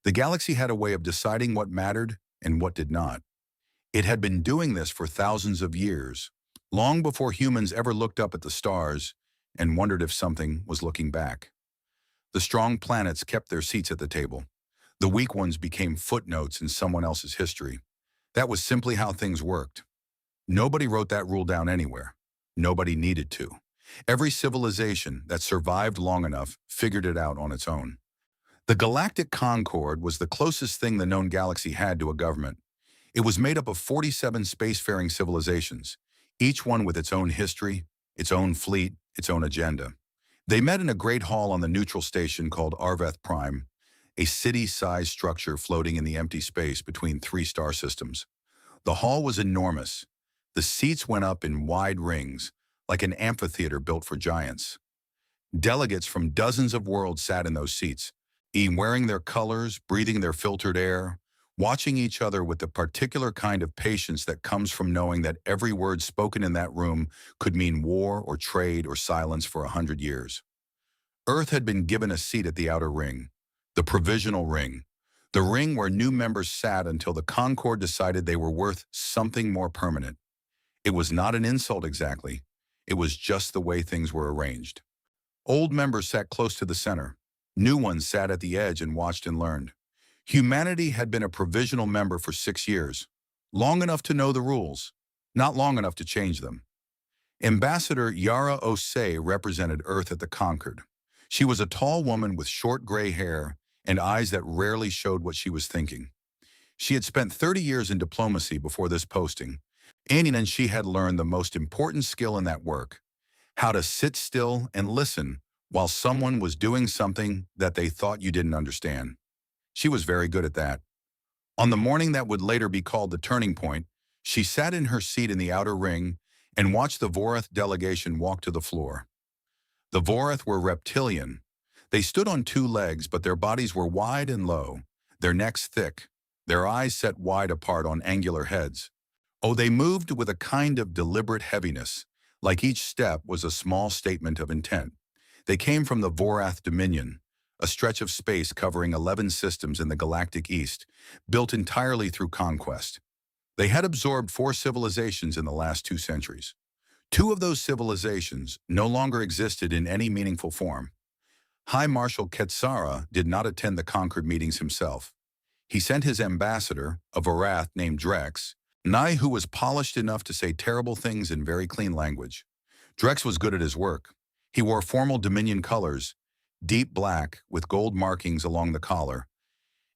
The galaxy had a way of deciding what mattered and what did not. It had been doing this for thousands of years, long before humans ever looked up at the stars and wondered if something was looking back. The strong planets kept their seats at the table. The weak ones became footnotes in someone else's history. That was simply how things worked. Nobody wrote that rule down anywhere. Nobody needed to. Every civilization that survived long enough figured it out on its own. The Galactic Concord was the closest thing the known galaxy had to a government. It was made up of 47 spacefaring civilizations, each one with its own history, its own fleet, its own agenda. They met in a great hall on the neutral station called Arveth Prime, a city-sized structure floating in the empty space between three star systems. The hall was enormous. The seats went up in wide rings, like an amphitheater built for giants. Delegates from dozens of worlds sat in those seats, wearing their colors, breathing their filtered air, watching each other with the particular kind of patience that comes from knowing that every word spoken in that room could mean war or trade or silence for 100 years. Earth had been given a seat at the outer ring, the provisional ring, the ring where new members sat until the Concord decided they were worth something more permanent. It was not an insult exactly. It was just the way things were arranged. Old members sat close to the center. New ones sat at the edge and watched and learned. Humanity had been a provisional member for 6 years, long enough to know the rules, not long enough to change them. Ambassador Yara Oay represented Earth at the Concord. She was a tall woman with short gray hair and eyes that rarely showed what she was thinking. She had spent 30 years in diplomacy before this posting, and she had learned the most important skill in that work: how to sit still and listen while someone was doing something that they thought you didn't understand. She was very good at that. On the morning that would later be called the turning point, she sat in her seat in the outer ring and watched the Vorath delegation walk to the floor. The Vorath were reptilian. They stood on 2 legs, but their bodies were wide and low, their necks thick, their eyes set wide apart on angular heads. Oh, they moved with a kind of deliberate heaviness, like each step was a small statement of intent. They came from the Vorath Dominion, a stretch of space covering 11 systems in the galactic east, built entirely through conquest. They had absorbed 4 civilizations in the last 2 centuries. 2 of those civilizations no longer existed in any meaningful form. High Marshal Ketsara did not attend the Concord meetings himself. He sent his ambassador, a Vorath named Drex, who was polished enough to say terrible things in very clean language. Drex was good at his work. He wore formal Dominion colors, deep black with gold markings along the collar,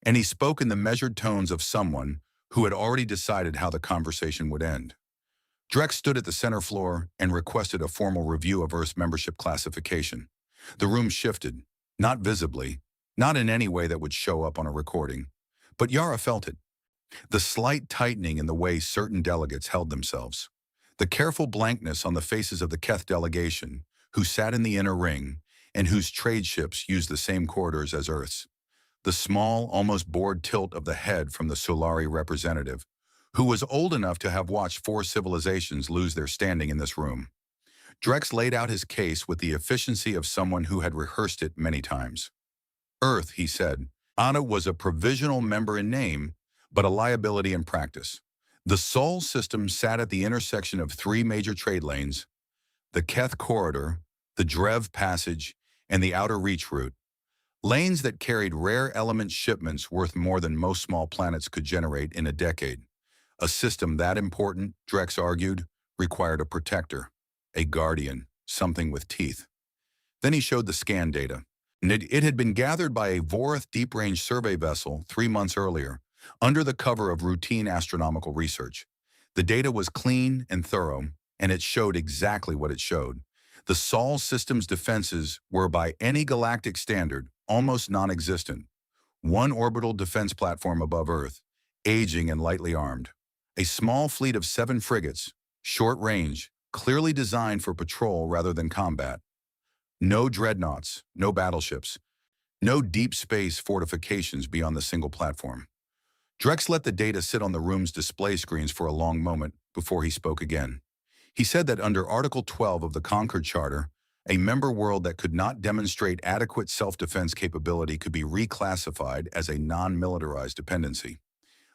and he spoke in the measured tones of someone who had already decided how the conversation would end. Drex stood at the center floor and requested a formal review of Earth's membership classification. The room shifted, not visibly, not in any way that would show up on a recording, but Yara felt it. The slight tightening in the way certain delegates held themselves. The careful blankness on the faces of the Keth delegation, who sat in the inner ring, and whose trade ships used the same corridors as Earth's. The small, almost bored tilt of the head from the Solari representative, who was old enough to have watched 4 civilizations lose their standing in this room. Drex laid out his case with the efficiency of someone who had rehearsed it many times. Earth, he said, Anna was a provisional member in name, but a liability in practice. The Sol system sat at the intersection of 3 major trade lanes: the Keth Corridor, the Drev Passage, and the Outer Reach Route. Lanes that carried rare element shipments worth more than most small planets could generate in a decade. A system that important, Drex argued, required a protector, a guardian, something with teeth. Then he showed the scan data. It had been gathered by a Vorath deep-range survey vessel 3 months earlier, under the cover of routine astronomical research. The data was clean and thorough, and it showed exactly what it showed. The Sol system's defenses were, by any galactic standard, almost non-existent. 1 orbital defense platform above Earth, aging and lightly armed. A small fleet of 7 frigates, short range, clearly designed for patrol rather than combat. No dreadnoughts, no battleships, no deep space fortifications beyond the single platform. Drex let the data sit on the room's display screens for a long moment before he spoke again. He said that under Article 12 of the Concord Charter, A member world that could not demonstrate adequate self-defense capability could be reclassified as a non-militarized dependency.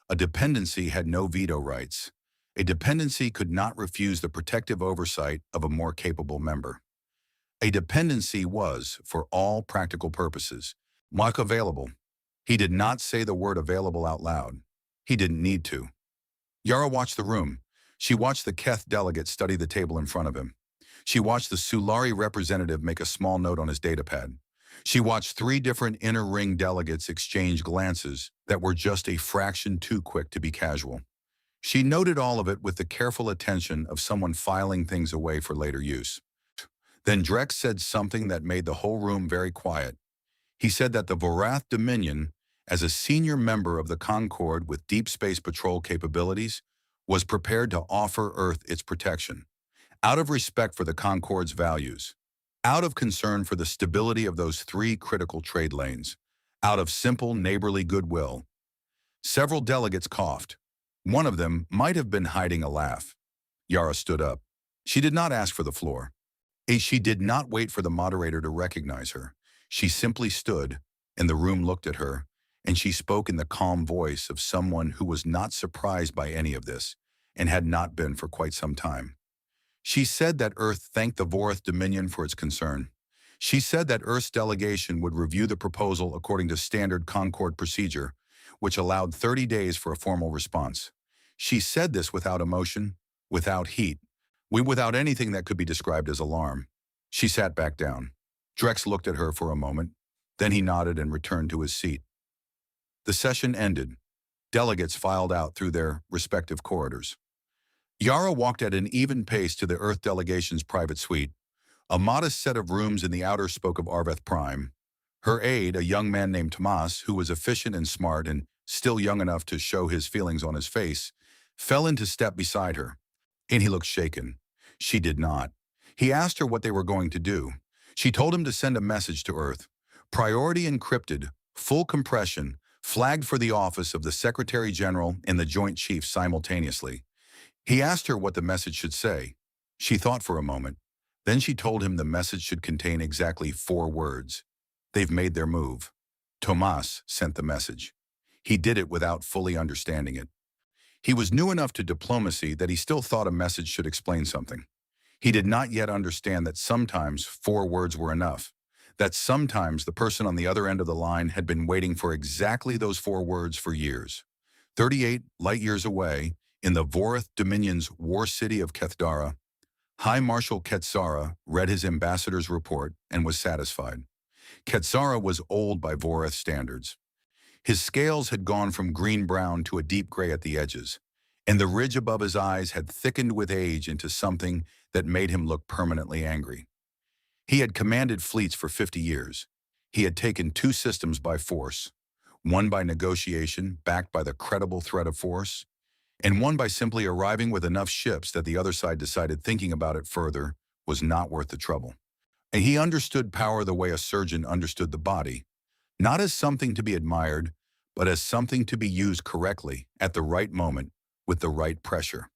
A dependency had no veto rights. A dependency could not refuse the protective oversight of a more capable member. A dependency was, for all practical purposes, not available. He did not say the word available out loud. He didn't need to. Yara watched the room. She watched the Keth delegate study the table in front of him. She watched the Sulari representative make a small note on his datapad. She watched 3 different inner ring delegates exchange glances that were just a fraction too quick to be casual. She noted all of it with the careful attention of someone filing things away for later use. Then Drex said something that made the whole room very quiet. He said that the Vorath Dominion, as a senior member of the Concord with deep space patrol capabilities, was prepared to offer Earth its protection, out of respect for the Concord's values, out of concern for the stability of those 3 critical trade lanes, out of simple neighborly goodwill. Several delegates coughed. One of them might have been hiding a laugh. Yara stood up. She did not ask for the floor. She did not wait for the moderator to recognize her. She simply stood, and the room looked at her, and she spoke in the calm voice of someone who was not surprised by any of this, and had not been for quite some time. She said that Earth thanked the Vorath Dominion for its concern. She said that Earth's delegation would review the proposal according to standard Concord procedure, which allowed 30 days for a formal response. She said this without emotion, without heat, without anything that could be described as alarm. She sat back down. Drex looked at her for a moment. Then he nodded and returned to his seat. The session ended. Delegates filed out through their respective corridors. Yara walked at an even pace to the Earth delegation's private suite. A modest set of rooms in the outer spoke of Arveth Prime. Her aide, a young man named Tomas, who was efficient and smart and still young enough to show his feelings on his face, fell into step beside her, and he looked shaken. She did not. He asked her what they were going to do. She told him to send a message to Earth. Priority encrypted, full compression, flagged for the office of the Secretary General and the Joint Chiefs simultaneously. He asked her what the message should say. She thought for a moment. Then she told him the message should contain exactly 4 words. They've made their move. Tomas sent the message. He did it without fully understanding it. He was new enough to diplomacy that he still thought a message should explain something. He did not yet understand that sometimes 4 words were enough, that sometimes the person on the other end of the line had been waiting for exactly those 4 words for years. 38 light years away, in the Vorath Dominion's war city of Kethdara, High Marshal Ketsara read his ambassador's report and was satisfied. Ketsara was old by Vorath standards. His scales had gone from green-brown to a deep gray at the edges, and the ridge above his eyes had thickened with age into something that made him look permanently angry. He had commanded fleets for 50 years. He had taken 2 systems by force, one by negotiation backed by the credible threat of force, and one by simply arriving with enough ships that the other side decided thinking about it further was not worth the trouble. And he understood power the way a surgeon understood the body, not as something to be admired, but as something to be used correctly at the right moment with the right pressure.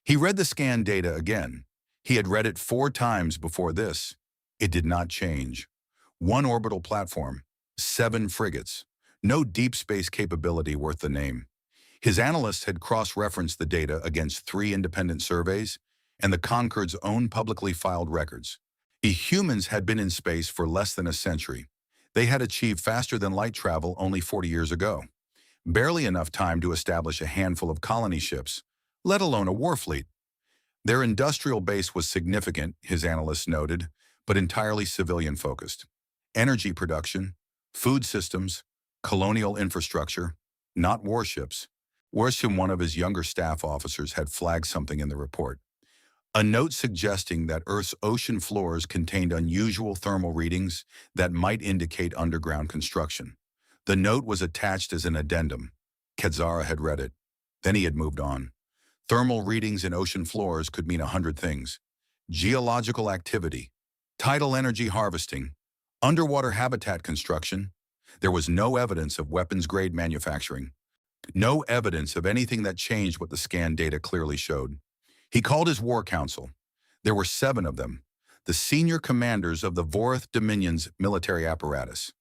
He read the scan data again. He had read it 4 times before this. It did not change. 1 orbital platform, 7 frigates, no deep space capability worth the name. His analysts had cross-referenced the data against 3 independent surveys and the Concord's own publicly filed records. The humans had been in space for less than a century. They had achieved faster-than-light travel only 40 years ago. Barely enough time to establish a handful of colony ships, let alone a war fleet. Their industrial base was significant, his analysts noted, but entirely civilian-focused. Energy production, food systems, colonial infrastructure, not warships. Worse, one of his younger staff officers had flagged something in the report. A note suggesting that Earth's ocean floors contained unusual thermal readings that might indicate underground construction. The note was attached as an addendum. Ketsara had read it. Then he had moved on. Thermal readings in ocean floors could mean 100 things. Geological activity, tidal energy harvesting, underwater habitat construction. There was no evidence of weapons-grade manufacturing. No evidence of anything that changed what the scan data clearly showed. He called his war council. There were 7 of them. the senior commanders of the Vorath Dominion's military apparatus.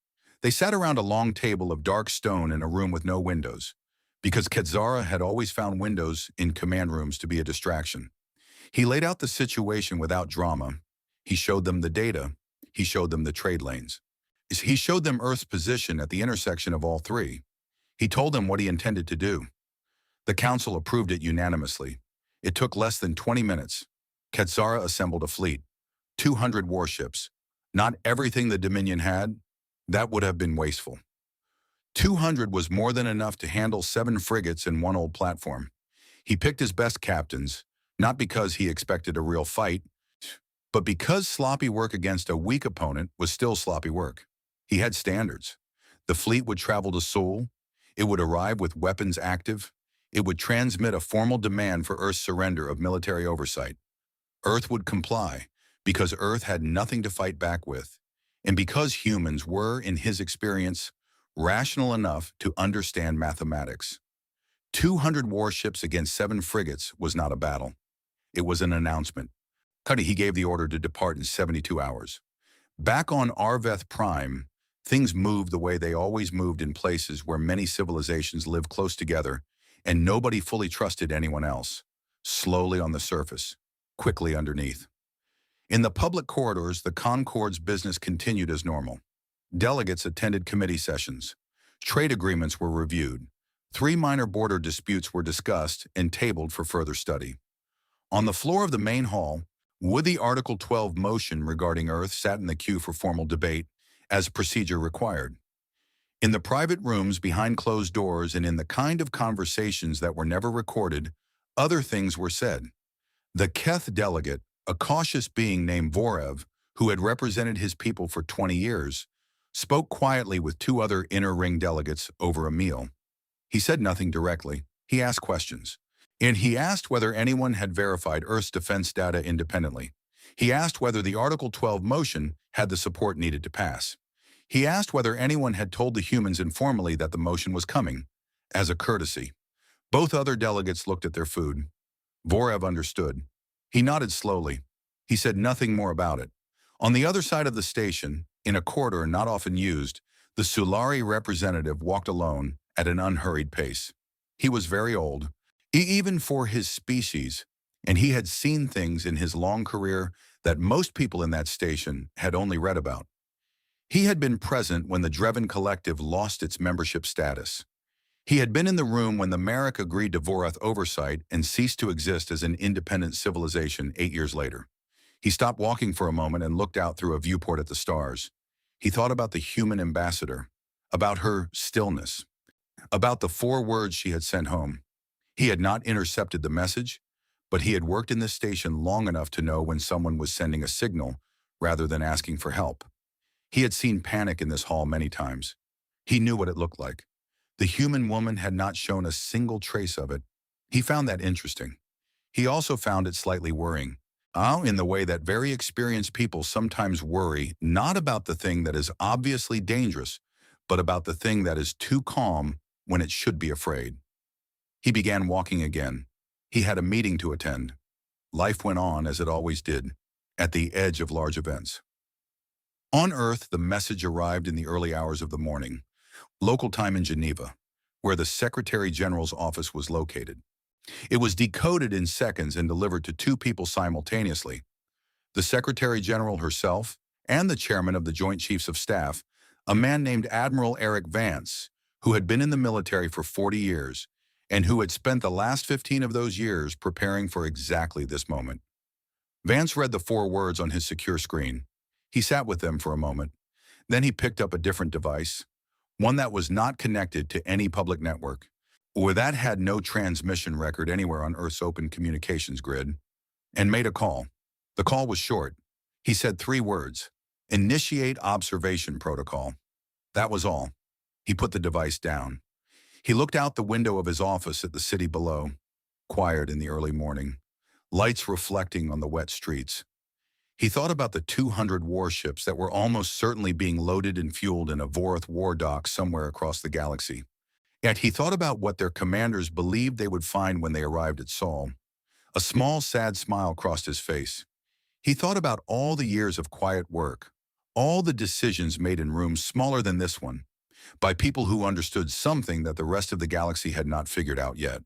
They sat around a long table of dark stone in a room with no windows, because Quetzara had always found windows in command rooms to be a distraction. He laid out the situation without drama. He showed them the data. He showed them the trade lanes. He showed them Earth's position at the intersection of all three. He told them what he intended to do. The council approved it unanimously. It took less than 20 minutes. Quetzara assembled a fleet, 200 warships. Not everything the Dominion had. That would have been wasteful. 200 was more than enough to handle 7 frigates and 1 old platform. He picked his best captains, not because he expected a real fight, but because sloppy work against a weak opponent was still sloppy work. He had standards. The fleet would travel to Seoul. It would arrive with weapons active. It would transmit a formal demand for Earth's surrender of military oversight. Earth would comply, because Earth had nothing to fight back with, and because humans were, in his experience, rational enough to understand mathematics. 200 warships against 7 frigates was not a battle. It was an announcement. He gave the order to depart in 72 hours. Back on Arveth Prime, things moved the way they always moved in places where many civilizations lived close together and nobody fully trusted anyone else. Slowly on the surface, quickly underneath. In the public corridors, the Concord's business continued as normal. Delegates attended committee sessions. Trade agreements were reviewed. 3 minor border disputes were discussed and tabled for further study. On the floor of the main hall, would the Article 12 motion regarding Earth sat in the queue for formal debate, as procedure required. In the private rooms behind closed doors and in the kind of conversations that were never recorded, other things were said. The Keth delegate, a cautious being named Vorath, who had represented his people for 20 years, spoke quietly with 2 other inner ring delegates over a meal. He said nothing directly. He asked questions. And he asked whether anyone had verified Earth's defense data independently. He asked whether the Article 12 motion had the support needed to pass. He asked whether anyone had told the humans informally that the motion was coming, as a courtesy. Both other delegates looked at their food. Vorath understood. He nodded slowly. He said nothing more about it. On the other side of the station, in a corridor not often used, the Sulari representative walked alone at an unhurried pace. He was very old, even for his species, and he had seen things in his long career that most people in that station had only read about. He had been present when the Dreven Collective lost its membership status. He had been in the room when the Merrick agreed to Vorath oversight and ceased to exist as an independent civilization 8 years later. He stopped walking for a moment and looked out through a viewport at the stars. He thought about the human ambassador, about her stillness, about the 4 words she had sent home. He had not intercepted the message, but he had worked in this station long enough to know when someone was sending a signal rather than asking for help. He had seen panic in this hall many times. He knew what it looked like. The human woman had not shown a single trace of it. He found that interesting. He also found it slightly worrying. In the way that very experienced people sometimes worry not about the thing that is obviously dangerous, but about the thing that is too calm when it should be afraid. He began walking again. He had a meeting to attend. Life went on as it always did, at the edge of large events. On Earth, the message arrived in the early hours of the morning, local time in Geneva, where the Secretary General's office was located. It was decoded in seconds and delivered to 2 people simultaneously, the Secretary General herself and the Chairman of the Joint Chiefs of Staff, a man named Admiral Eric Vance, who had been in the military for 40 years and who had spent the last 15 of those years preparing for exactly this moment. Vance read the 4 words on his secure screen. He sat with them for a moment. Then he picked up a different device, one that was not connected to any public network, or that had no transmission record anywhere on Earth's open communications grid, and made a call. The call was short. He said 3 words: initiate observation protocol. That was all. He put the device down. He looked out the window of his office at the city below, quiet in the early morning, lights reflecting on the wet streets. He thought about the 200 warships that were almost certainly being loaded and fueled in a Vorath war dock somewhere across the galaxy. Yet he thought about what their commanders believed they would find when they arrived at Sol. A small, sad smile crossed his face. He thought about all the years of quiet work, all the decisions made in rooms smaller than this one, by people who understood something that the rest of the galaxy had not figured out yet.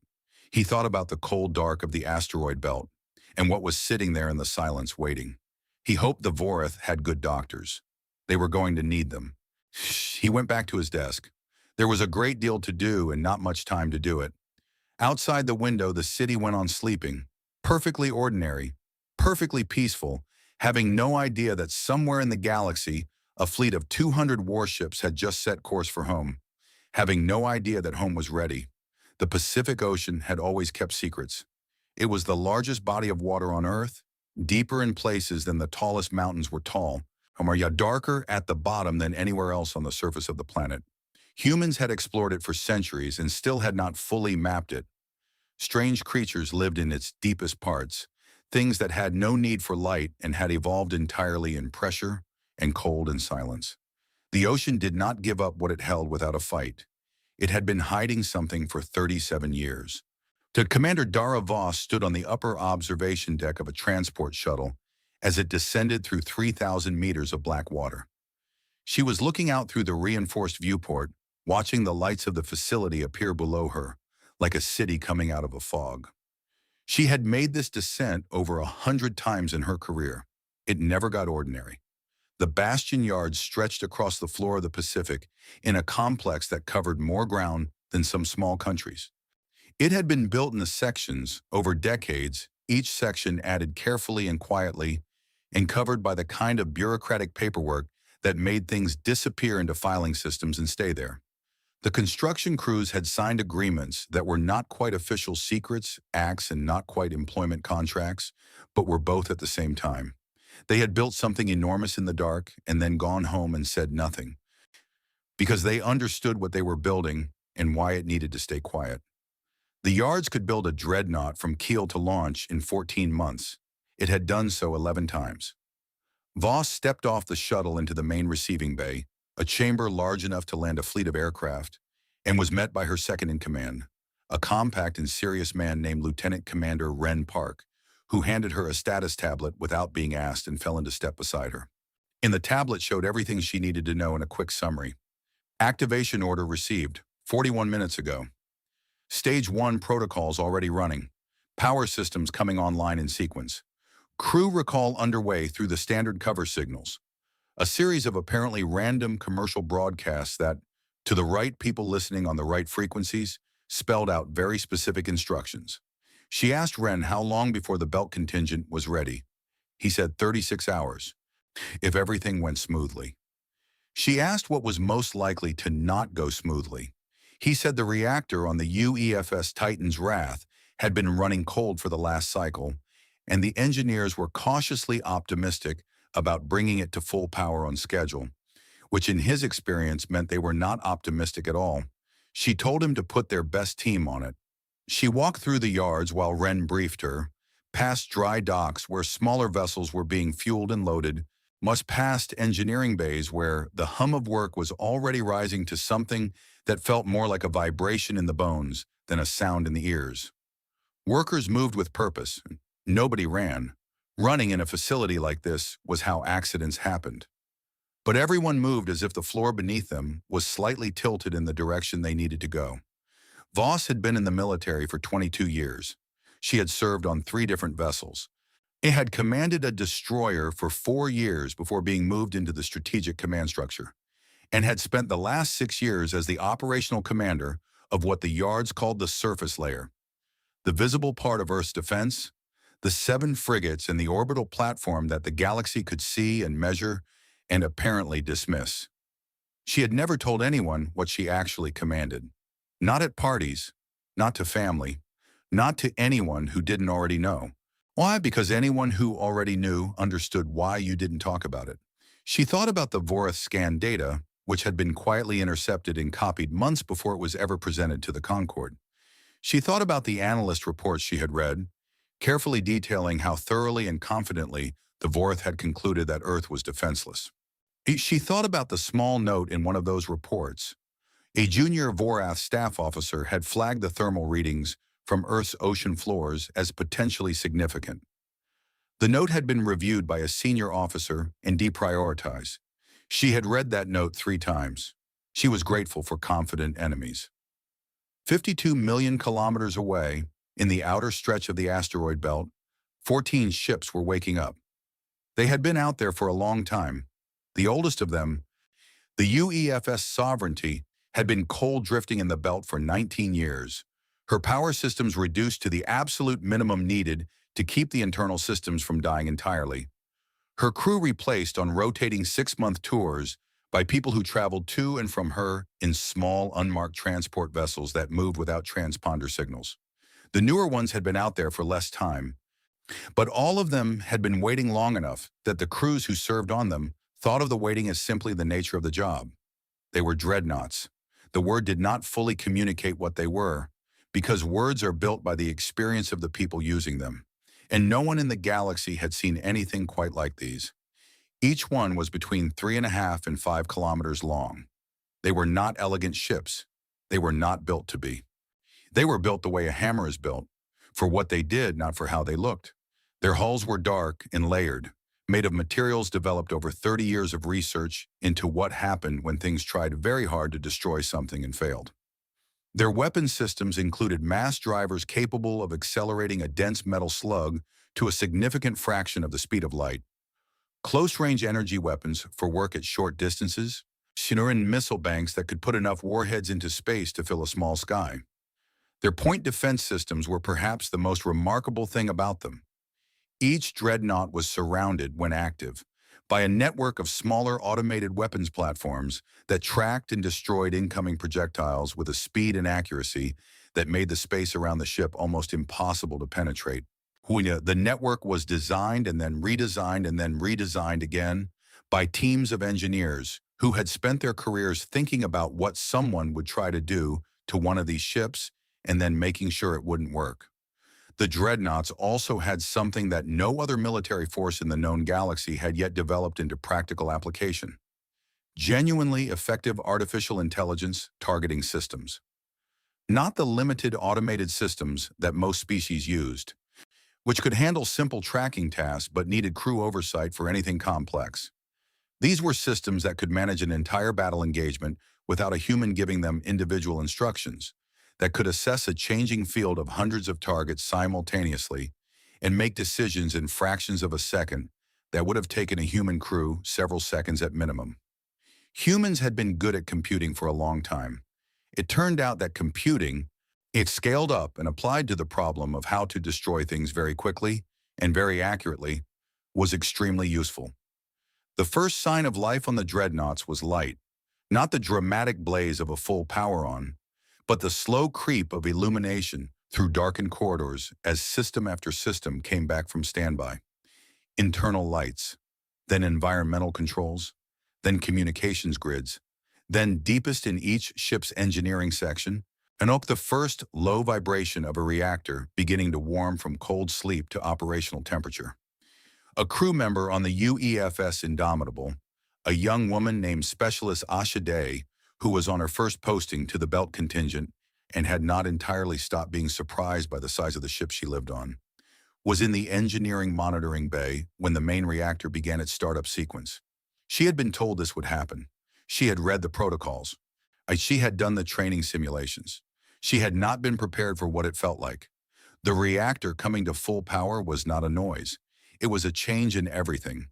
He thought about the cold dark of the asteroid belt and what was sitting there in the silence waiting. He hoped the Vorath had good doctors. They were going to need them. He went back to his desk. There was a great deal to do and not much time to do it. Outside the window, the city went on sleeping, perfectly ordinary, perfectly peaceful, having no idea that somewhere in the galaxy, a fleet of 200 warships had just set course for home, having no idea that home was ready. The Pacific Ocean had always kept secrets. It was the largest body of water on Earth, deeper in places than the tallest mountains were tall, and darker at the bottom than anywhere else on the surface of the planet. Humans had explored it for centuries and still had not fully mapped it. Strange creatures lived in its deepest parts, things that had no need for light and had evolved entirely in pressure and cold and silence. The ocean did not give up what it held without a fight. It had been hiding something for 37 years. Commander Dara Voss stood on the upper observation deck of a transport shuttle as it descended through 3,000 meters of black water. She was looking out through the reinforced viewport, watching the lights of the facility appear below her, like a city coming out of a fog. She had made this descent over 100 times in her career. It never got ordinary. The bastion yards stretched across the floor of the Pacific in a complex that covered more ground than some small countries. It had been built in the sections over decades, each section added carefully and quietly, and covered by the kind of bureaucratic paperwork that made things disappear into filing systems and stay there. The construction crews had signed agreements that were not quite official secrets, acts, and not quite employment contracts, but were both at the same time. They had built something enormous in the dark and then gone home and said nothing, because they understood what they were building and why it needed to stay quiet. The yards could build a dreadnought from keel to launch in 14 months. It had done so 11 times. Voss stepped off the shuttle into the main receiving bay, a chamber large enough to land a fleet of aircraft, and was met by her second-in-command, a compact and serious man named Lieutenant Commander Ren Park, who handed her a status tablet without being asked and fell into step beside her. In the tablet showed everything she needed to know in a quick summary. Activation order received, 41 minutes ago. Stage 1 protocols already running. Power systems coming online in sequence. Crew recall underway through the standard cover signals. A series of apparently random commercial broadcasts that, to the right people listening on the right frequencies, spelled out very specific instructions. She asked Ren how long before the belt contingent was ready. He said 36 hours, if everything went smoothly. She asked what was most likely to not go smoothly. He said the reactor on the UEFS Titan's Wrath had been running cold for the last cycle, and the engineers were cautiously optimistic about bringing it to full power on schedule, which in his experience meant they were not optimistic at all. She told him to put their best team on it. She walked through the yards while Ren briefed her, past dry docks where smaller vessels were being fueled and loaded, past engineering bays where the hum of work was already rising to something that felt more like a vibration in the bones than a sound in the ears. Workers moved with purpose. Nobody ran. Running in a facility like this was how accidents happened. But everyone moved as if the floor beneath them was slightly tilted in the direction they needed to go. Voss had been in the military for 22 years. She had served on 3 different vessels. It had commanded a destroyer for 4 years before being moved into the strategic command structure, and had spent the last 6 years as the operational commander of what the yards called the surface layer, the visible part of Earth's defense, the 7 frigates and the orbital platform that the galaxy could see and measure and apparently dismiss. She had never told anyone what she actually commanded. Not at parties, not to family, not to anyone who didn't already know. Why? Because anyone who already knew understood why you didn't talk about it. She thought about the Vorath scan data, which had been quietly intercepted and copied months before it was ever presented to the Concord. She thought about the analyst reports she had read, carefully detailing how thoroughly and confidently the Vorath had concluded that Earth was defenseless. She thought about the small note in one of those reports. A junior Vorath staff officer had flagged the thermal readings from Earth's ocean floors as potentially significant. The note had been reviewed by a senior officer and deprioritized. She had read that note 3 times. She was grateful for confident enemies. 52 million kilometers away, in the outer stretch of the asteroid belt, 14 ships were waking up. They had been out there for a long time. The oldest of them, the UEFS Sovereignty, had been cold drifting in the belt for 19 years. Her power systems reduced to the absolute minimum needed to keep the internal systems from dying entirely. Her crew replaced on rotating 6-month tours by people who traveled to and from her in small, unmarked transport vessels that moved without transponder signals. The newer ones had been out there for less time, but all of them had been waiting long enough that the crews who served on them thought of the waiting as simply the nature of the job. They were dreadnoughts. The word did not fully communicate what they were, because words are built by the experience of the people using them, and no one in the galaxy had seen anything quite like these. Each one was between 3.5 and 5 kilometers long. They were not elegant ships. They were not built to be. They were built the way a hammer is built, for what they did, not for how they looked. Their hulls were dark and layered, made of materials developed over 30 years of research into what happened when things tried very hard to destroy something and failed. Their weapon systems included mass drivers capable of accelerating a dense metal slug to a significant fraction of the speed of light, close-range energy weapons for work at short distances, Shinran missile banks that could put enough warheads into space to fill a small sky. Their point defense systems were perhaps the most remarkable thing about them. Each dreadnought was surrounded, when active, by a network of smaller automated weapons platforms that tracked and destroyed incoming projectiles with a speed and accuracy that made the space around the ship almost impossible to penetrate. The network was designed and then redesigned and then redesigned again by teams of engineers who had spent their careers thinking about what someone would try to do to one of these ships and then making sure it wouldn't work. The dreadnoughts also had something that no other military force in the known galaxy had yet developed into practical application: genuinely effective artificial intelligence targeting systems. Not the limited automated systems that most species used, which could handle simple tracking tasks but needed crew oversight for anything complex. These were systems that could manage an entire battle engagement without a human giving them individual instructions, that could assess a changing field of hundreds of targets simultaneously and make decisions in fractions of a second that would have taken a human crew several seconds at minimum. Humans had been good at computing for a long time. It turned out that computing, it scaled up and applied to the problem of how to destroy things very quickly and very accurately, was extremely useful. The first sign of life on the dreadnoughts was light, not the dramatic blaze of a full power-on, but the slow creep of illumination through darkened corridors as system after system came back from standby. Internal lights, then environmental controls, then communications grids, then deepest in each ship's engineering section, and the first low vibration of a reactor beginning to warm from cold sleep to operational temperature. A crew member on the UEFS Indomitable, a young woman named Specialist Asha Day, who was on her first posting to the belt contingent and had not entirely stopped being surprised by the size of the ship she lived on, was in the engineering monitoring bay when the main reactor began its startup sequence. She had been told this would happen. She had read the protocols. She had done the training simulations. She had not been prepared for what it felt like. The reactor coming to full power was not a noise. It was a change in everything.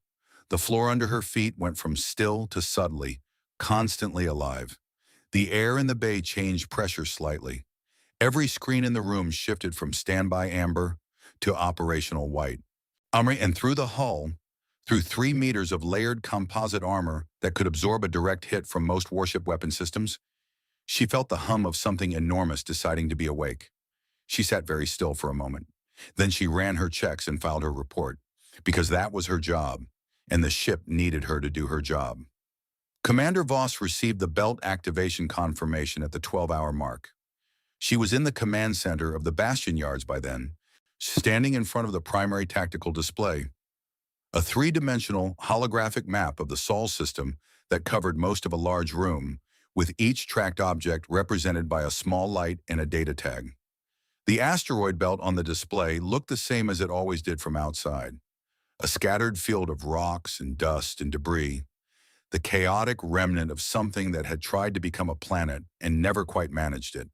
The floor under her feet went from still to suddenly, constantly alive. The air in the bay changed pressure slightly. Every screen in the room shifted from standby amber to operational white. And through the hull, through 3 meters of layered composite armor that could absorb a direct hit from most warship weapon systems, she felt the hum of something enormous deciding to be awake. She sat very still for a moment. Then she ran her checks and filed her report, because that was her job, and the ship needed her to do her job. Commander Voss received the belt activation confirmation at the 12-hour mark. She was in the command center of the bastion yards by then, standing in front of the primary tactical display, a 3-dimensional holographic map of the Sol system that covered most of a large room, with each tracked object represented by a small light and a data tag. The asteroid belt on the display looked the same as it always did from outside. a scattered field of rocks and dust and debris, the chaotic remnant of something that had tried to become a planet and never quite managed it.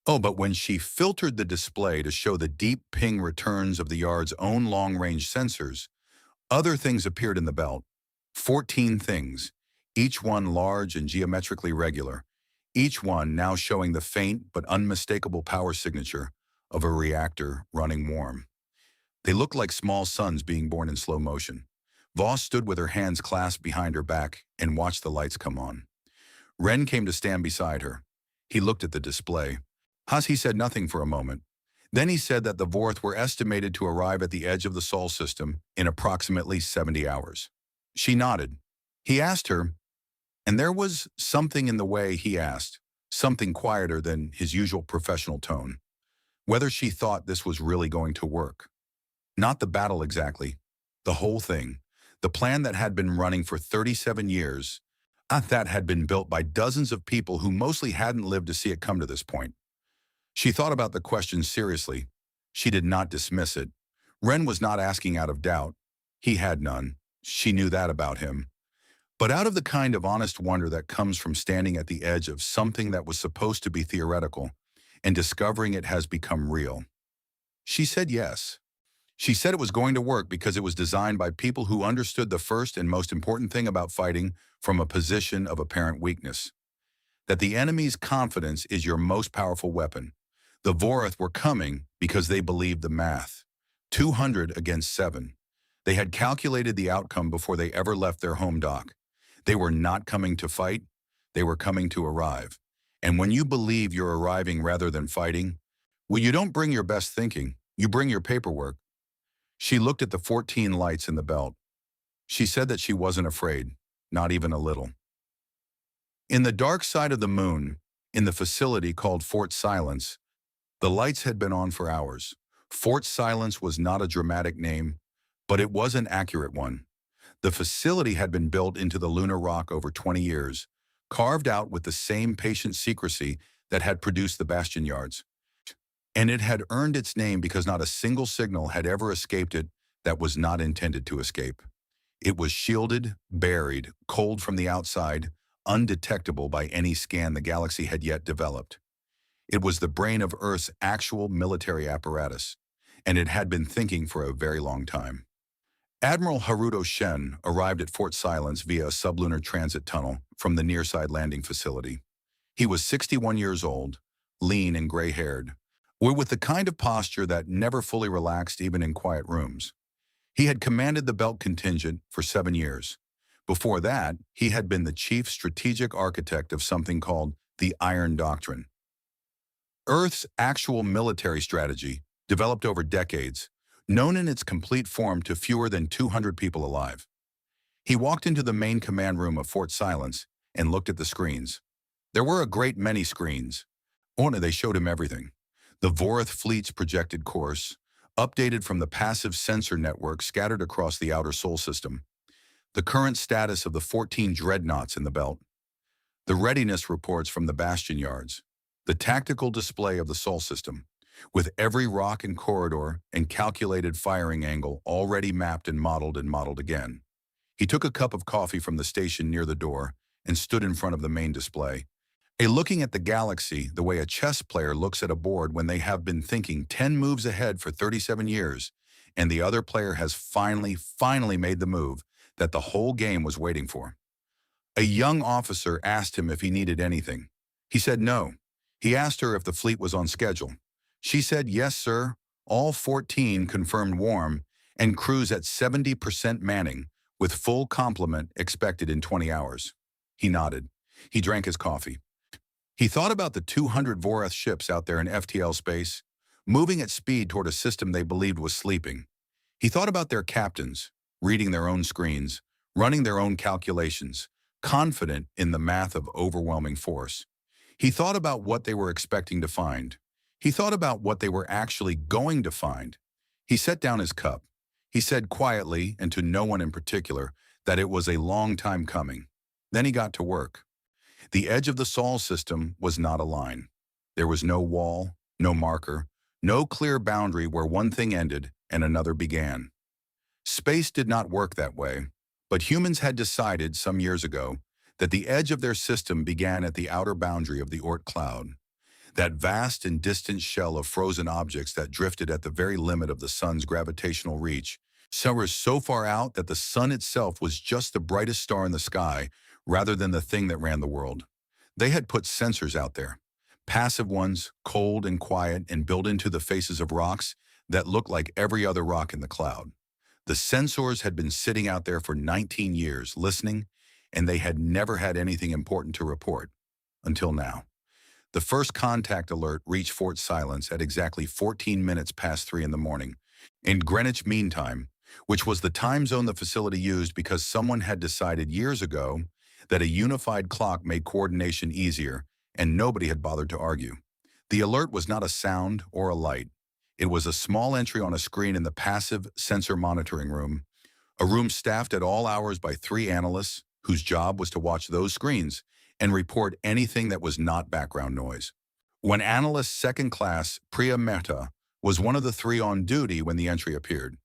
Oh, but when she filtered the display to show the deep ping returns of the yard's own long-range sensors, other things appeared in the belt. 14 things, each one large and geometrically regular, each one now showing the faint but unmistakable power signature of a reactor running warm. They looked like small suns being born in slow motion. Voss stood with her hands clasped behind her back and watched the lights come on. Ren came to stand beside her. He looked at the display. He said nothing for a moment. Then he said that the Vorath were estimated to arrive at the edge of the Sol system in approximately 70 hours. She nodded. He asked her, and there was something in the way he asked, something quieter than his usual professional tone, whether she thought this was really going to work. Not the battle exactly, the whole thing, the plan that had been running for 37 years, that had been built by dozens of people who mostly hadn't lived to see it come to this point. She thought about the question seriously. She did not dismiss it. Ren was not asking out of doubt. He had none. She knew that about him. But out of the kind of honest wonder that comes from standing at the edge of something that was supposed to be theoretical and discovering it has become real. She said yes. She said it was going to work because it was designed by people who understood the first and most important thing about fighting from a position of apparent weakness. That the enemy's confidence is your most powerful weapon. The Vorath were coming because they believed the math. 200 against 7. They had calculated the outcome before they ever left their home dock. They were not coming to fight. They were coming to arrive. And when you believe you're arriving rather than fighting, well, you don't bring your best thinking. You bring your paperwork. She looked at the 14 lights in the belt. She said that she wasn't afraid, not even a little. In the dark side of the moon, in the facility called Fort Silence, the lights had been on for hours. Fort Silence was not a dramatic name, but it was an accurate one. The facility had been built into the lunar rock over 20 years, carved out with the same patient secrecy that had produced the bastion yards. And it had earned its name because not a single signal had ever escaped it that was not intended to escape. It was shielded, buried, cold from the outside, undetectable by any scan the galaxy had yet developed. It was the brain of Earth's actual military apparatus, and it had been thinking for a very long time. Admiral Haruto Shen arrived at Fort Silence via a sublunar transit tunnel from the nearside landing facility. He was 61 years old, lean and gray-haired, with the kind of posture that never fully relaxed even in quiet rooms. He had commanded the Belt Contingent for 7 years. Before that, he had been the chief strategic architect of something called the Iron Doctrine. Earth's actual military strategy, developed over decades, known in its complete form to fewer than 200 people alive. He walked into the main command room of Fort Silence and looked at the screens. There were a great many screens. They showed him everything. The Vorath fleet's projected course, updated from the passive sensor network scattered across the outer Sol system. The current status of the 14 Dreadnoughts in the belt. The readiness reports from the bastion yards. The tactical display of the Sol system, with every rock and corridor and calculated firing angle already mapped and modeled again. He took a cup of coffee from the station near the door and stood in front of the main display, looking at the galaxy the way a chess player looks at a board when they have been thinking 10 moves ahead for 37 years, and the other player has finally made the move that the whole game was waiting for. A young officer asked him if he needed anything. He said no. He asked her if the fleet was on schedule. She said, "Yes, sir. All 14 confirmed warm and cruise at 70% manning, with full complement expected in 20 hours. He nodded. He drank his coffee. He thought about the 200 Vorath ships out there in FTL space, moving at speed toward a system they believed was sleeping. He thought about their captains, reading their own screens, running their own calculations, confident in the math of overwhelming force. He thought about what they were expecting to find. He thought about what they were actually going to find. He set down his cup. He said quietly, and to no one in particular, that it was a long time coming. Then he got to work. The edge of the Sol system was not a line. There was no wall, no marker, no clear boundary where one thing ended and another began. Space did not work that way, but humans had decided some years ago that the edge of their system began at the outer boundary of the Oort cloud, that vast and distant shell of frozen objects that drifted at the very limit of the sun's gravitational reach, were so far out that the sun itself was just the brightest star in the sky rather than the thing that ran the world. They had put sensors out there, passive ones, cold and quiet and built into the faces of rocks that looked like every other rock in the cloud. The sensors had been sitting out there for 19 years, listening, and they had never had anything important to report. Until now. The first contact alert reached Fort Silence at exactly 14 minutes past 3 in the morning, in Greenwich Mean Time, which was the time zone the facility used because someone had decided years ago that a unified clock made coordination easier, and nobody had bothered to argue. The alert was not a sound or a light. It was a small entry on a screen in the passive sensor monitoring room, a room staffed at all hours by 3 analysts whose job was to watch those screens and report anything that was not background noise. When analyst second class Priya Mehta was one of the 3 on duty when the entry appeared.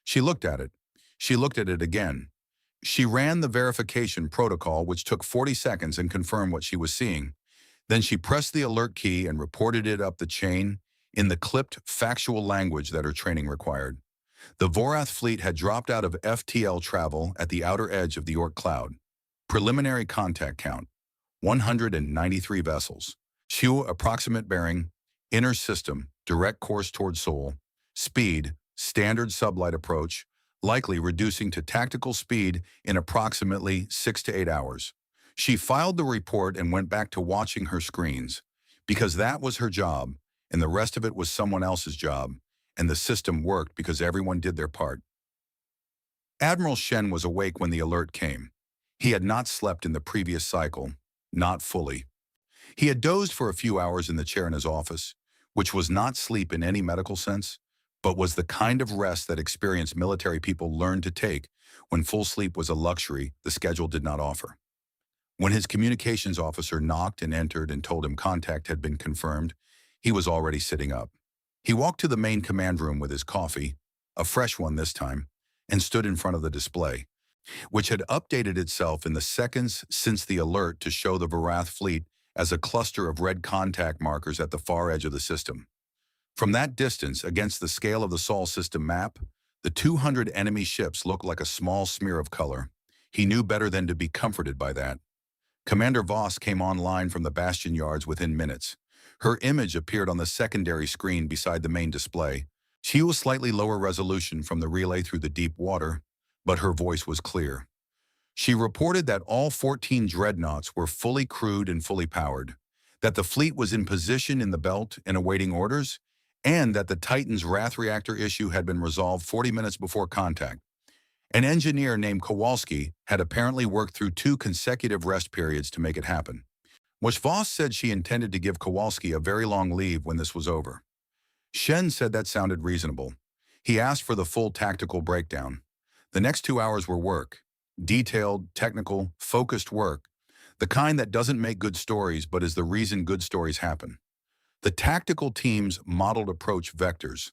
She looked at it. She looked at it again. She ran the verification protocol, which took 40 seconds, and confirmed what she was seeing. Then she pressed the alert key and reported it up the chain in the clipped, factual language that her training required. The Vorath fleet had dropped out of FTL travel at the outer edge of the Oort cloud. Preliminary contact count, 193 vessels. Shu approximate bearing, inner system, direct course toward Sol. Speed, standard sublight approach, likely reducing to tactical speed in approximately 6 to 8 hours. She filed the report and went back to watching her screens, because that was her job, and the rest of it was someone else's job, and the system worked because everyone did their part. Admiral Shen was awake when the alert came. He had not slept in the previous cycle, not fully. He had dozed for a few hours in the chair in his office, which was not sleep in any medical sense, but was the kind of rest that experienced military people learned to take when full sleep was a luxury the schedule did not offer. When his communications officer knocked and entered and told him contact had been confirmed, he was already sitting up. He walked to the main command room with his coffee, a fresh one this time, and stood in front of the display, which had updated itself in the seconds since the alert to show the Vorath fleet as a cluster of red contact markers at the far edge of the system. From that distance, against the scale of the Sol system map, the 200 enemy ships looked like a small smear of color. He knew better than to be comforted by that. Commander Voss came online from the bastion yards within minutes. Her image appeared on the secondary screen beside the main display. She was slightly lower resolution from the relay through the deep water, but her voice was clear. She reported that all 14 dreadnoughts were fully crewed and fully powered, that the fleet was in position in the belt and awaiting orders, and that the Titan's Wrath reactor issue had been resolved 40 minutes before contact. An engineer named Kowalski had apparently worked through 2 consecutive rest periods to make it happen. Which Voss said she intended to give Kowalski a very long leave when this was over. Shen said that sounded reasonable. He asked for the full tactical breakdown. The next 2 hours were work. Detailed, technical, focused work. The kind that doesn't make good stories but is the reason good stories happen. The tactical teams modeled approach vectors.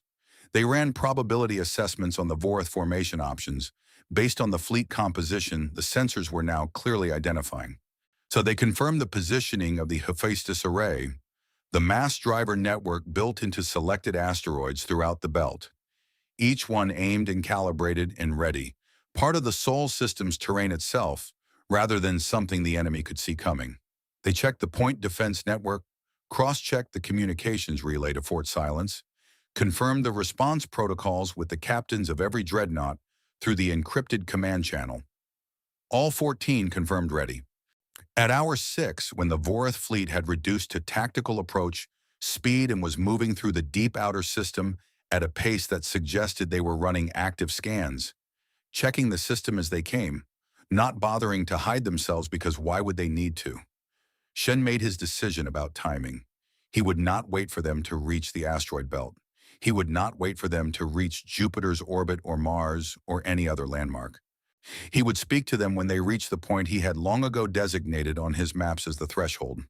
They ran probability assessments on the Vorath formation options. Based on the fleet composition, the sensors were now clearly identifying. So they confirmed the positioning of the Hephaestus array, the mass driver network built into selected asteroids throughout the belt. Each one aimed and calibrated and ready, part of the Sol system's terrain itself, rather than something the enemy could see coming. They checked the point defense network, cross-checked the communications relay to Fort Silence, confirmed the response protocols with the captains of every dreadnought through the encrypted command channel. All 14 confirmed ready. At hour 6, when the Vorath fleet had reduced to tactical approach speed and was moving through the deep outer system at a pace that suggested they were running active scans, checking the system as they came, not bothering to hide themselves because why would they need to? Shen made his decision about timing. He would not wait for them to reach the asteroid belt. He would not wait for them to reach Jupiter's orbit or Mars or any other landmark. He would speak to them when they reached the point he had long ago designated on his maps as the threshold,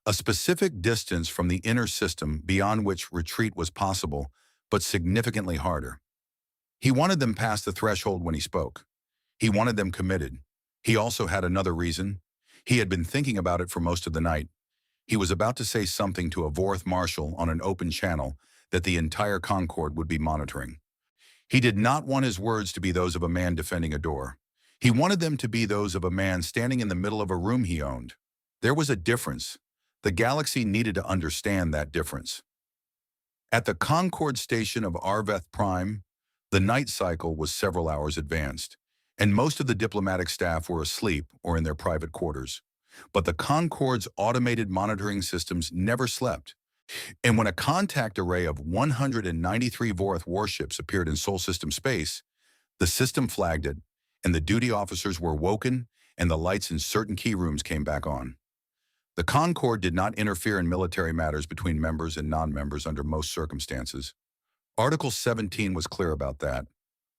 a specific distance from the inner system beyond which retreat was possible, but significantly harder. He wanted them past the threshold when he spoke. He wanted them committed. He also had another reason. He had been thinking about it for most of the night. He was about to say something to a Vorath marshal on an open channel that the entire Concord would be monitoring. He did not want his words to be those of a man defending a door. He wanted them to be those of a man standing in the middle of a room he owned. There was a difference. The galaxy needed to understand that difference. At the Concord station of Arveth Prime, the night cycle was several hours advanced, and most of the diplomatic staff were asleep or in their private quarters. But the Concord's automated monitoring systems never slept. And when a contact array of 193 Vorath warships appeared in Sol System space, the system flagged it, and the duty officers were woken, and the lights in certain key rooms came back on. The Concord did not interfere in military matters between members and non-members under most circumstances. Article 17 was clear about that,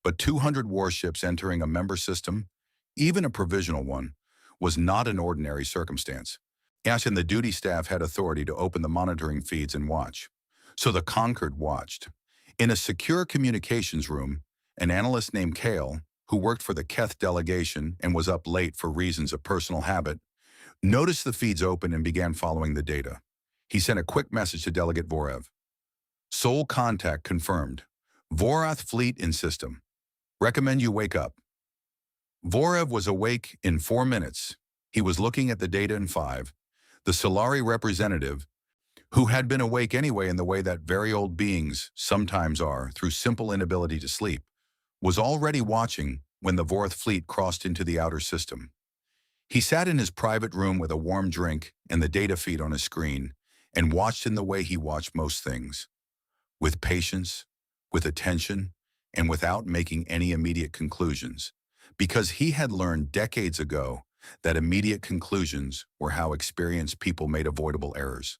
but 200 warships entering a member system, even a provisional one, was not an ordinary circumstance. Ash and the duty staff had authority to open the monitoring feeds and watch. So the Concord watched. In a secure communications room, an analyst named Kale, who worked for the Keth delegation and was up late for reasons of personal habit, noticed the feeds open and began following the data. He sent a quick message to Delegate Vorath. Sol contact confirmed. Vorath fleet in system. Recommend you wake up. Vorath was awake in 4 minutes. He was looking at the data in 5. The Solari representative, who had been awake anyway in the way that very old beings sometimes are through simple inability to sleep, was already watching when the Vorath fleet crossed into the outer system. He sat in his private room with a warm drink and the data feed on his screen and watched in the way he watched most things, with patience, with attention, and without making any immediate conclusions, because he had learned decades ago that immediate conclusions were how experienced people made avoidable errors.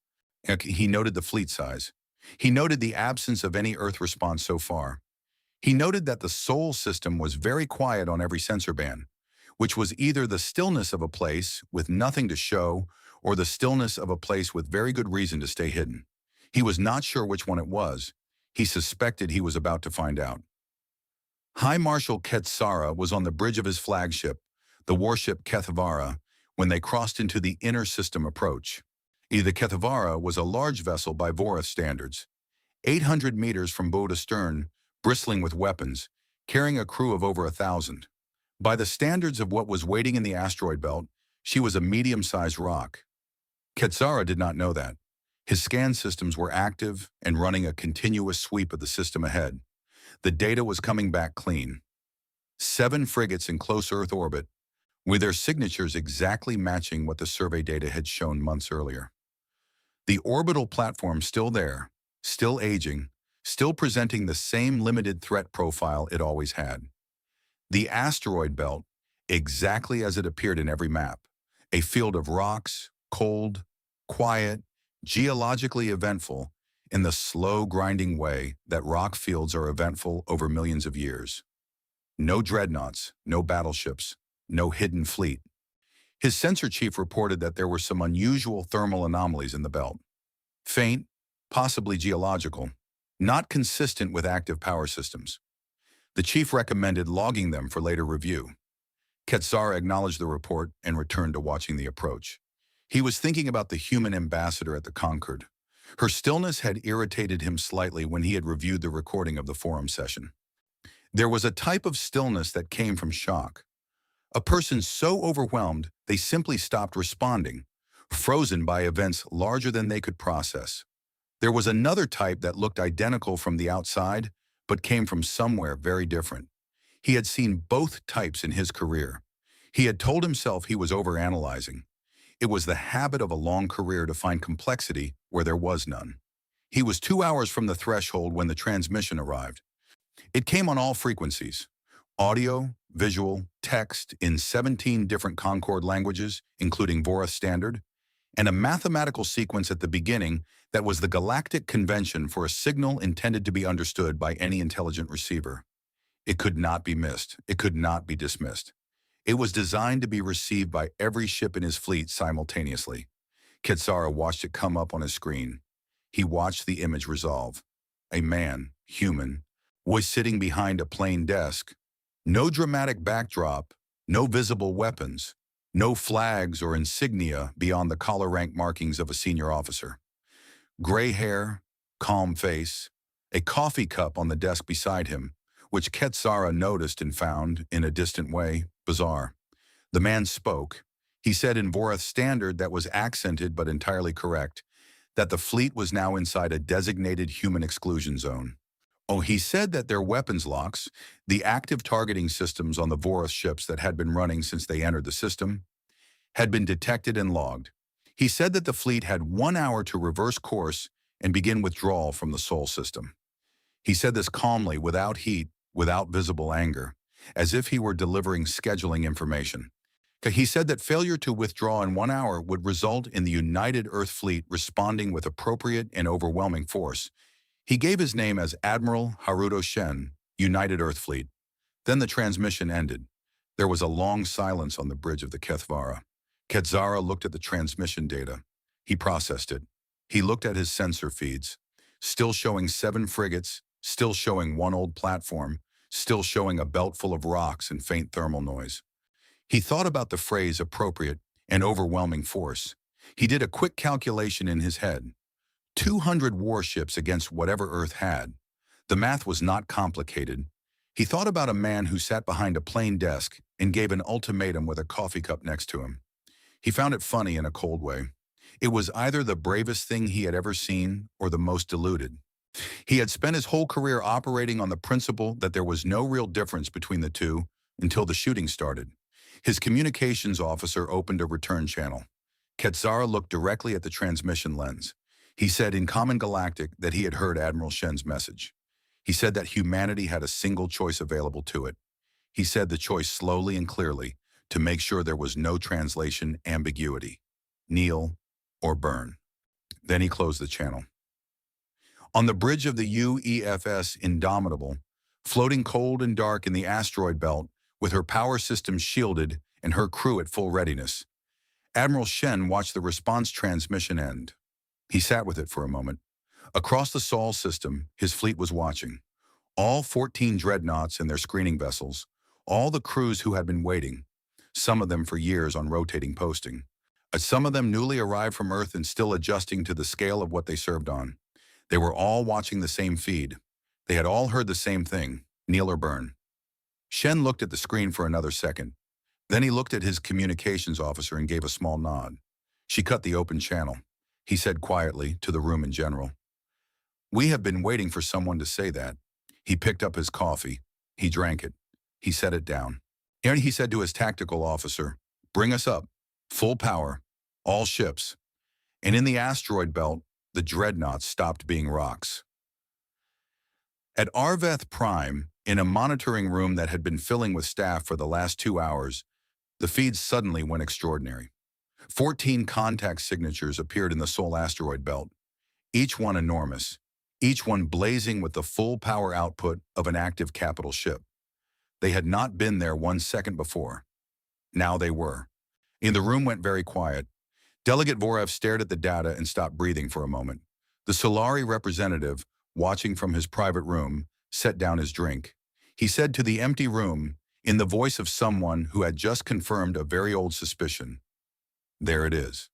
He noted the fleet size. He noted the absence of any Earth response so far. He noted that the Sol system was very quiet on every sensor band, which was either the stillness of a place with nothing to show or the stillness of a place with very good reason to stay hidden. He was not sure which one it was. He suspected he was about to find out. High Marshal Ketsara was on the bridge of his flagship, the warship Kethavara, when they crossed into the inner system approach. The Kethavara was a large vessel by Vorath standards, 800 meters from bow to stern, bristling with weapons, carrying a crew of over 1,000. By the standards of what was waiting in the asteroid belt, she was a medium-sized rock. Ketsara did not know that. His scan systems were active and running a continuous sweep of the system ahead. The data was coming back clean. 7 frigates in close Earth orbit, with their signatures exactly matching what the survey data had shown months earlier. The orbital platform still there, still aging, still presenting the same limited threat profile it always had. The asteroid belt, exactly as it appeared in every map, a field of rocks, cold, quiet, geologically eventful, in the slow grinding way that rock fields are eventful over millions of years. No dreadnoughts, no battleships, no hidden fleet. His sensor chief reported that there were some unusual thermal anomalies in the belt. Faint, possibly geological, not consistent with active power systems. The chief recommended logging them for later review. Ketsara acknowledged the report and returned to watching the approach. He was thinking about the human ambassador at the Concord. Her stillness had irritated him slightly when he had reviewed the recording of the forum session. There was a type of stillness that came from shock. A person so overwhelmed they simply stopped responding, frozen by events larger than they could process. There was another type that looked identical from the outside, but came from somewhere very different. He had seen both types in his career. He had told himself he was overanalyzing. It was the habit of a long career to find complexity where there was none. He was 2 hours from the threshold when the transmission arrived. It came on all frequencies: audio, visual, text in 17 different Concord languages, including Vorath Standard, and a mathematical sequence at the beginning that was the galactic convention for a signal intended to be understood by any intelligent receiver. It could not be missed. It could not be dismissed. It was designed to be received by every ship in his fleet simultaneously. Ketsara watched it come up on his screen. He watched the image resolve. A man, human, was sitting behind a plain desk. No dramatic backdrop, no visible weapons, no flags or insignia beyond the collar rank markings of a senior officer. Gray hair, calm face, a coffee cup on the desk beside him, which Ketsara noticed and found, in a distant way, bizarre. The man spoke. He said in Vorath standard that was accented but entirely correct, that the fleet was now inside a designated human exclusion zone. Oh, he said that their weapons locks, the active targeting systems on the Vorath ships that had been running since they entered the system, had been detected and logged. He said that the fleet had 1 hour to reverse course and begin withdrawal from the Sol system. He said this calmly, without heat, without visible anger, as if he were delivering scheduling information. He said that failure to withdraw in 1 hour would result in the United Earth Fleet responding with appropriate and overwhelming force. He gave his name as Admiral Haruto Shen, United Earth Fleet. Then the transmission ended. There was a long silence on the bridge of the Kethvara. Ketsara looked at the transmission data. He processed it. He looked at his sensor feeds, still showing 7 frigates, still showing 1 old platform, still showing a belt full of rocks and faint thermal noise. He thought about the phrase appropriate and overwhelming force. He did a quick calculation in his head. 200 warships against whatever Earth had. The math was not complicated. He thought about a man who sat behind a plain desk and gave an ultimatum with a coffee cup next to him. He found it funny in a cold way. It was either the bravest thing he had ever seen or the most deluded. He had spent his whole career operating on the principle that there was no real difference between the two until the shooting started. His communications officer opened a return channel. Ketsara looked directly at the transmission lens. He said in Common Galactic that he had heard Admiral Shen's message. He said that humanity had a single choice available to it. He said the choice slowly and clearly to make sure there was no translation ambiguity. Kneel or burn. Then he closed the channel. On the bridge of the UEFS Indomitable, floating cold and dark in the asteroid belt, with her power systems shielded and her crew at full readiness, Admiral Shen watched the response transmission end. He sat with it for a moment. Across the Sol system, his fleet was watching. All 14 Dreadnoughts and their screening vessels, all the crews who had been waiting, some of them for years on rotating posting, some of them newly arrived from Earth and still adjusting to the scale of what they served on. They were all watching the same feed. They had all heard the same thing, kneel or burn. Shen looked at the screen for another second. Then he looked at his communications officer and gave a small nod. She cut the open channel. He said quietly to the room in general, "We have been waiting for someone to say that." He picked up his coffee. He drank it. He set it down. And he said to his tactical officer, "Bring us up. Full power. All ships." And in the asteroid belt, the Dreadnoughts stopped being rocks. At Arveth Prime, in a monitoring room that had been filling with staff for the last 2 hours, the feeds suddenly went extraordinary. 14 contact signatures appeared in the Sol asteroid belt, each one enormous, each one blazing with the full power output of an active capital ship. They had not been there 1 second before. Now they were. And the room went very quiet. Delegate Vorath stared at the data and stopped breathing for a moment. The Solari representative, watching from his private room, set down his drink. He said to the empty room, in the voice of someone who had just confirmed a very old suspicion, "There it is."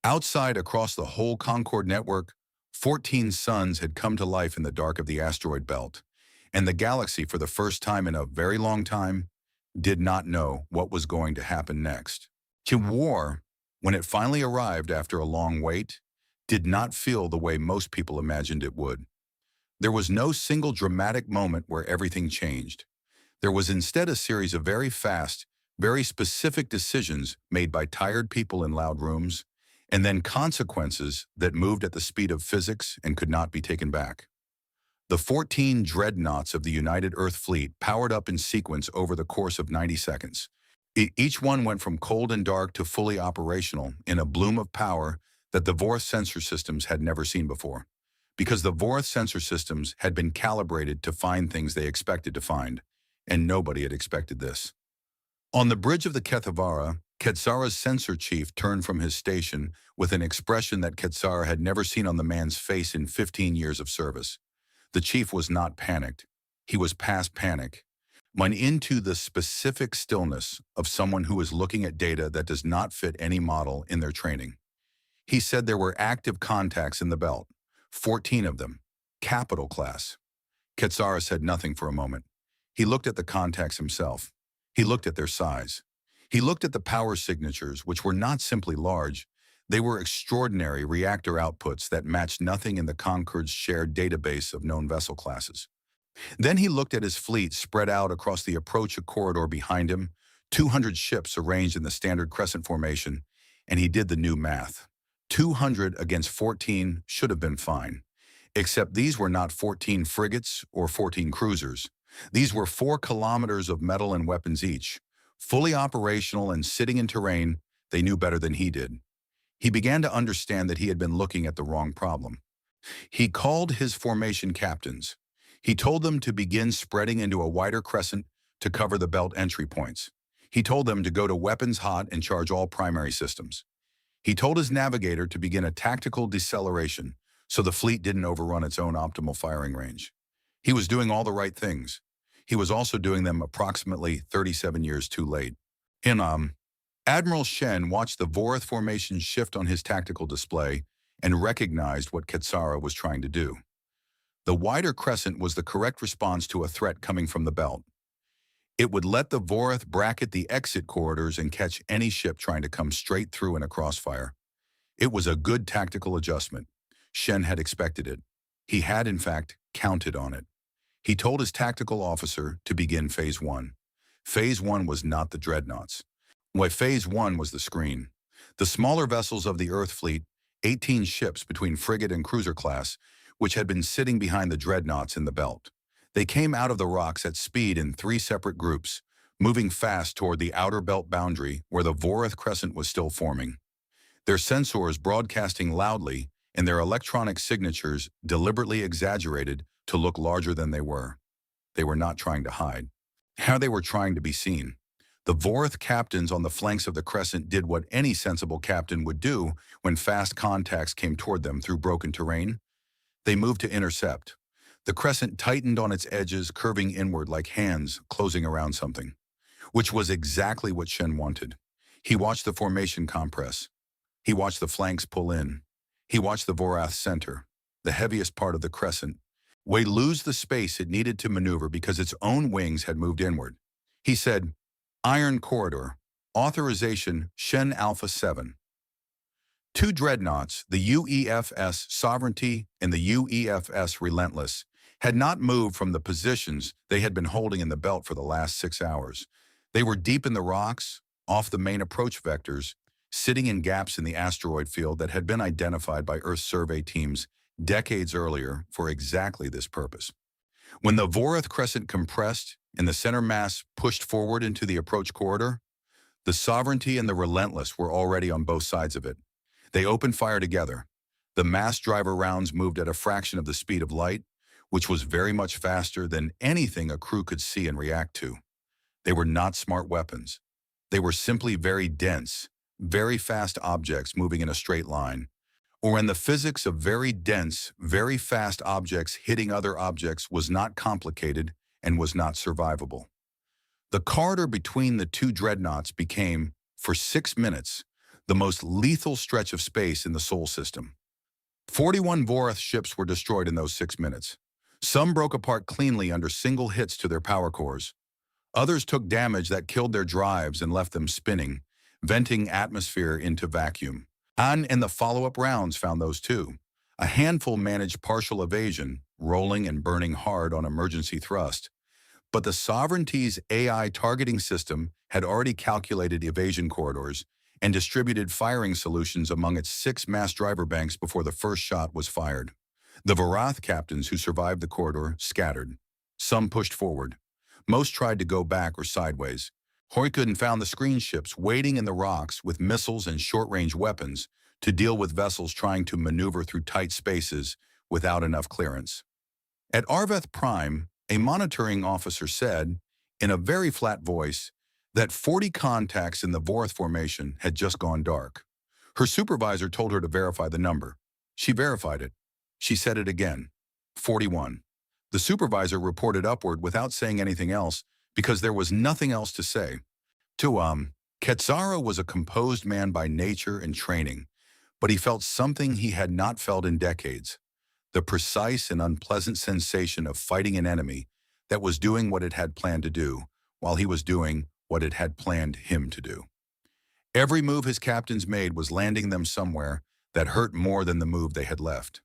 Outside, across the whole Concord network, 14 suns had come to life in the dark of the asteroid belt, and the galaxy, for the first time in a very long time, did not know what was going to happen next. War, when it finally arrived after a long wait, did not feel the way most people imagined it would. There was no single dramatic moment where everything changed. There was instead a series of very fast, very specific decisions made by tired people in loud rooms, and then consequences that moved at the speed of physics and could not be taken back. The 14 Dreadnoughts of the United Earth Fleet powered up in sequence over the course of 90 seconds. Each one went from cold and dark to fully operational in a bloom of power that the Vorath sensor systems had never seen before, because the Vorath sensor systems had been calibrated to find things they expected to find, and nobody had expected this. On the bridge of the Kethvara, Ketsara's sensor chief turned from his station with an expression that Ketsara had never seen on the man's face in 15 years of service. The chief was not panicked. He was past panic, went into the specific stillness of someone who is looking at data that does not fit any model in their training. He said there were active contacts in the belt, 14 of them, capital class. Katsara said nothing for a moment. He looked at the contacts himself. He looked at their size. He looked at the power signatures, which were not simply large. They were extraordinary reactor outputs that matched nothing in the Concord's shared database of known vessel classes. Then he looked at his fleet spread out across the approach corridor behind him, 200 ships arranged in the standard crescent formation, and he did the new math. 200 against 14 should have been fine. Except these were not 14 frigates or 14 cruisers. These were 4 kilometers of metal and weapons each, fully operational and sitting in terrain they knew better than he did. He began to understand that he had been looking at the wrong problem. He called his formation captains. He told them to begin spreading into a wider crescent to cover the belt entry points. He told them to go to weapons hot and charge all primary systems. He told his navigator to begin a tactical deceleration so the fleet didn't overrun its own optimal firing range. He was doing all the right things. He was also doing them approximately 37 years too late. Admiral Shen watched the Vorath formation shift on his tactical display and recognized what Katsara was trying to do. The wider crescent was the correct response to a threat coming from the belt. It would let the Vorath bracket the exit corridors and catch any ship trying to come straight through in a crossfire. It was a good tactical adjustment. Shen had expected it. He had, in fact, counted on it. He told his tactical officer to begin Phase 1. Phase 1 was not the Dreadnoughts. Phase 1 was the screen. The smaller vessels of the Earth fleet, 18 ships between frigate and cruiser class, which had been sitting behind the Dreadnoughts in the belt. They came out of the rocks at speed in 3 separate groups, moving fast toward the outer belt boundary where the Vorath crescent was still forming. Their sensors broadcasting loudly and their electronic signatures deliberately exaggerated to look larger than they were. They were not trying to hide. How they were trying to be seen. The Vorath captains on the flanks of the crescent did what any sensible captain would do when fast contacts came toward them through broken terrain. They moved to intercept. The crescent tightened on its edges, curving inward like hands closing around something, which was exactly what Shen wanted. He watched the formation compress. He watched the flanks pull in. He watched the Vorath center, the heaviest part of the crescent, lose the space it needed to maneuver because its own wings had moved inward. He said, "Iron Corridor, authorization Shen Alpha 7. 2 Dreadnoughts, the UEFS Sovereignty and the UEFS Relentless, had not moved from the positions they had been holding in the belt for the last 6 hours. They were deep in the rocks, off the main approach vectors, sitting in gaps in the asteroid field that had been identified by Earth survey teams decades earlier for exactly this purpose. When the Vorath crescent compressed and the center mass pushed forward into the approach corridor, the Sovereignty and the Relentless were already on both sides of it. They opened fire together. The mass driver rounds moved at a fraction of the speed of light, which was very much faster than anything a crew could see and react to. They were not smart weapons. They were simply very dense, very fast objects moving in a straight line, or in the physics of very dense, very fast objects hitting other objects was not complicated and was not survivable. The corridor between the 2 Dreadnoughts became, for 6 minutes, the most lethal stretch of space in the Sol system. 41 Vorath ships were destroyed in those 6 minutes. Some broke apart cleanly under single hits to their power cores. Others took damage that killed their drives and left them spinning, venting atmosphere into vacuum. And the follow-up rounds found those too. A handful managed partial evasion, rolling and burning hard on emergency thrust. But the Sovereignty's AI targeting system had already calculated evasion corridors and distributed firing solutions among its 6 mass driver banks before the first shot was fired. The Vorath captains who survived the corridor scattered. Some pushed forward. Most tried to go back or sideways. Hoikuden found the screen ships waiting in the rocks with missiles and short-range weapons to deal with vessels trying to maneuver through tight spaces without enough clearance. At Arveth Prime, a monitoring officer said, in a very flat voice, that 40 contacts in the Vorath formation had just gone dark. Her supervisor told her to verify the number. She verified it. She said it again. 41. The supervisor reported upward without saying anything else because there was nothing else to say. Quetzara was a composed man by nature and training, but he felt something he had not felt in decades, the precise and unpleasant sensation of fighting an enemy that was doing what it had planned to do, while he was doing what it had planned him to do. Every move his captains made was landing them somewhere that hurt more than the move they had left.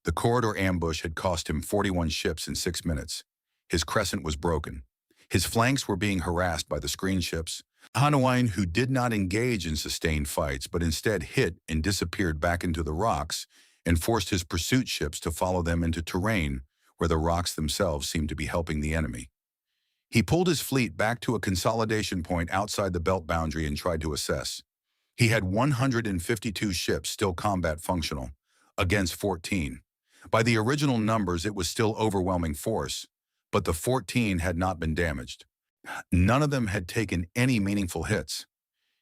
The corridor ambush had cost him 41 ships in 6 minutes. His crescent was broken. His flanks were being harassed by the screen ships, Hanuain, who did not engage in sustained fights but instead hit and disappeared back into the rocks and forced his pursuit ships to follow them into terrain where the rocks themselves seemed to be helping the enemy. He pulled his fleet back to a consolidation point outside the belt boundary and tried to assess. He had 152 ships still combat functional, against 14. By the original numbers, it was still overwhelming force, but the 14 had not been damaged. None of them had taken any meaningful hits.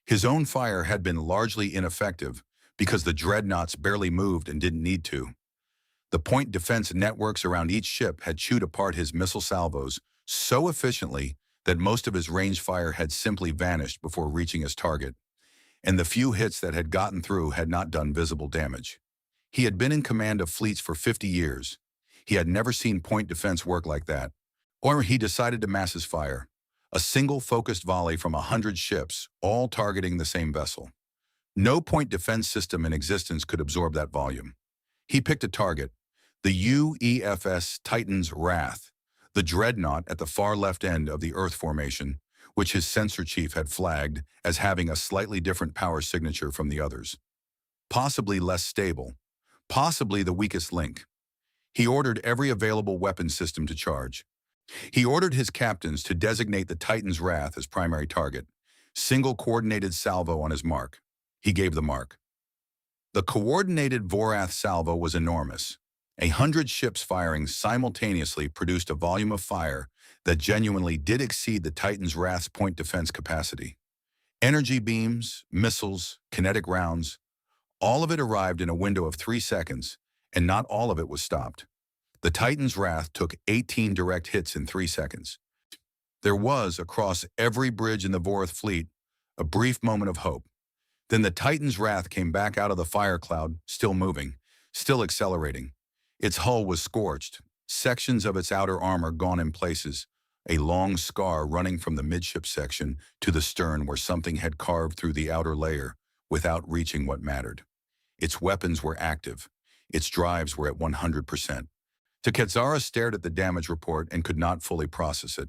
His own fire had been largely ineffective because the Dreadnoughts barely moved and didn't need to. The point defense networks around each ship had chewed apart his missile salvos so efficiently that most of his range fire had simply vanished before reaching his target, and the few hits that had gotten through had not done visible damage. He had been in command of fleets for 50 years. He had never seen point defense work like that. Or he decided to mass his fire. A single focused volley from 100 ships, all targeting the same vessel. No point defense system in existence could absorb that volume. He picked a target, the UEFS Titan's Wrath, the dreadnought at the far left end of the Earth formation, which his sensor chief had flagged as having a slightly different power signature from the others. Possibly less stable, possibly the weakest link. He ordered every available weapon system to charge. He ordered his captains to designate the Titan's Wrath as primary target. Single coordinated salvo on his mark. He gave the mark. The coordinated Vorath salvo was enormous. 100 ships firing simultaneously produced a volume of fire that genuinely did exceed the Titan's Wrath's point defense capacity. Energy beams, missiles, kinetic rounds, all of it arrived in a window of 3 seconds, and not all of it was stopped. The Titan's Wrath took 18 direct hits in 3 seconds. There was, across every bridge in the Vorath fleet, a brief moment of hope. Then the Titan's Wrath came back out of the fire cloud, still moving, still accelerating. Its hull was scorched, sections of its outer armor gone in places, a long scar running from the midship section to the stern where something had carved through the outer layer without reaching what mattered. Its weapons were active. Its drives were at 100%. Quetzara stared at the damage report and could not fully process it.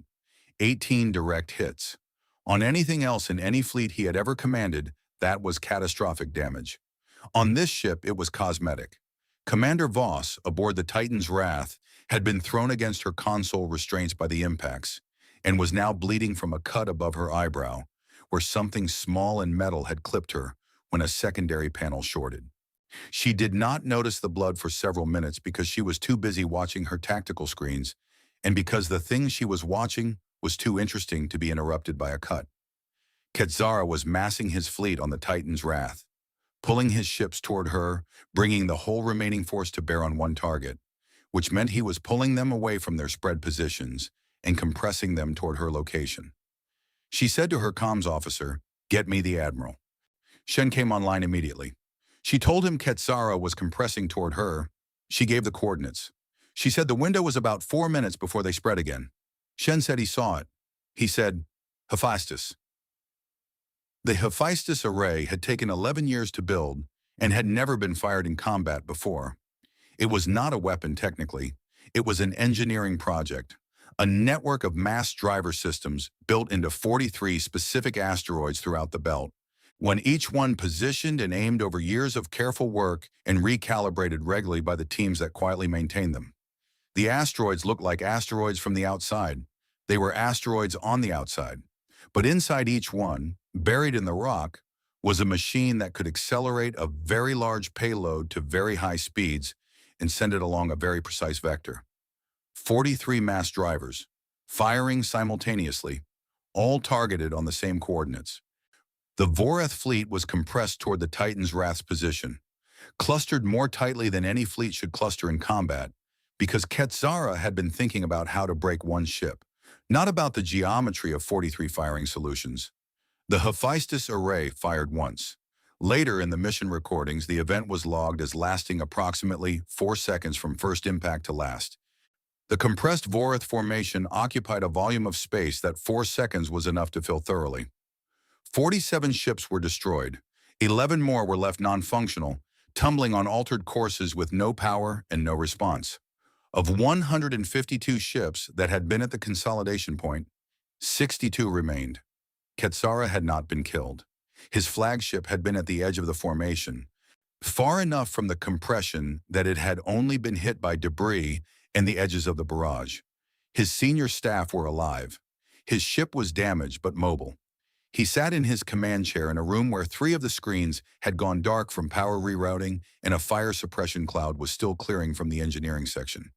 18 direct hits. On anything else in any fleet he had ever commanded, that was catastrophic damage. On this ship, it was cosmetic. Commander Voss, aboard the Titan's Wrath, had been thrown against her console restraints by the impacts, and was now bleeding from a cut above her eyebrow, where something small and metal had clipped her when a secondary panel shorted. She did not notice the blood for several minutes because she was too busy watching her tactical screens, and because the thing she was watching was too interesting to be interrupted by a cut. Quetzara was massing his fleet on the Titan's Wrath, pulling his ships toward her, bringing the whole remaining force to bear on one target, which meant he was pulling them away from their spread positions and compressing them toward her location. She said to her comms officer, "Get me the Admiral." Shen came online immediately. She told him Quetzara was compressing toward her. She gave the coordinates. She said the window was about 4 minutes before they spread again. Shen said he saw it. He said, Hephaestus. The Hephaestus array had taken 11 years to build and had never been fired in combat before. It was not a weapon technically. It was an engineering project, a network of mass driver systems built into 43 specific asteroids throughout the belt, when each one positioned and aimed over years of careful work and recalibrated regularly by the teams that quietly maintained them. The asteroids looked like asteroids from the outside. They were asteroids on the outside. But inside each one, buried in the rock, was a machine that could accelerate a very large payload to very high speeds and send it along a very precise vector. 43 mass drivers, firing simultaneously, all targeted on the same coordinates. The Vorath fleet was compressed toward the Titan's Wrath's position, clustered more tightly than any fleet should cluster in combat, because Ketzara had been thinking about how to break one ship, not about the geometry of 43 firing solutions. The Hephaestus array fired once. Later in the mission recordings, the event was logged as lasting approximately 4 seconds from first impact to last. The compressed Vorath formation occupied a volume of space that 4 seconds was enough to fill thoroughly. 47 ships were destroyed. 11 more were left non-functional, tumbling on altered courses with no power and no response. Of 152 ships that had been at the consolidation point, 62 remained. Ketzara had not been killed. His flagship had been at the edge of the formation, far enough from the compression that it had only been hit by debris and the edges of the barrage. His senior staff were alive. His ship was damaged but mobile. He sat in his command chair in a room where 3 of the screens had gone dark from power rerouting and a fire suppression cloud was still clearing from the engineering section.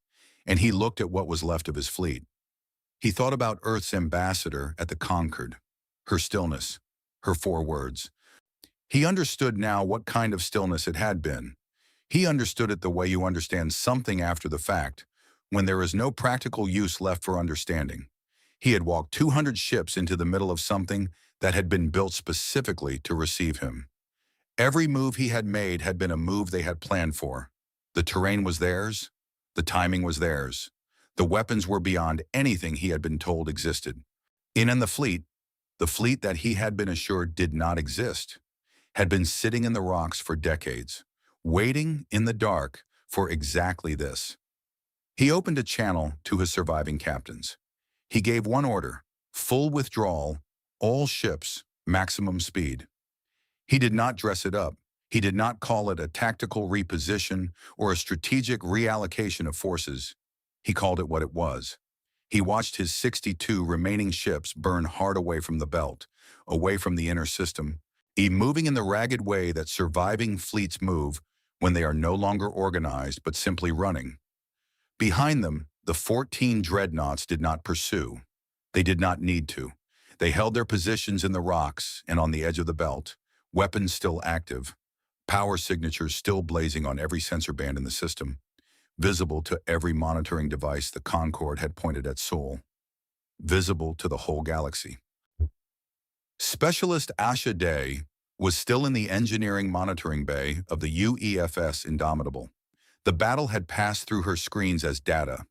And he looked at what was left of his fleet. He thought about Earth's ambassador at the Concord, her stillness, her 4 words. He understood now what kind of stillness it had been. He understood it the way you understand something after the fact, when there is no practical use left for understanding. He had walked 200 ships into the middle of something that had been built specifically to receive him. Every move he had made had been a move they had planned for. The terrain was theirs. The timing was theirs. The weapons were beyond anything he had been told existed. In the fleet that he had been assured did not exist, had been sitting in the rocks for decades, waiting in the dark for exactly this. He opened a channel to his surviving captains. He gave one order: full withdrawal, all ships, maximum speed. He did not dress it up. He did not call it a tactical reposition or a strategic reallocation of forces. He called it what it was. He watched his 62 remaining ships burn hard away from the belt, away from the inner system, moving in the ragged way that surviving fleets move when they are no longer organized but simply running. Behind them, the 14 Dreadnoughts did not pursue. They did not need to. They held their positions in the rocks and on the edge of the belt, weapons still active, power signatures still blazing on every sensor band in the system, visible to every monitoring device the Concord had pointed at Sol, visible to the whole galaxy. Specialist Asha Day was still in the engineering monitoring bay of the UEFS Indomitable. The battle had passed through her screens as data: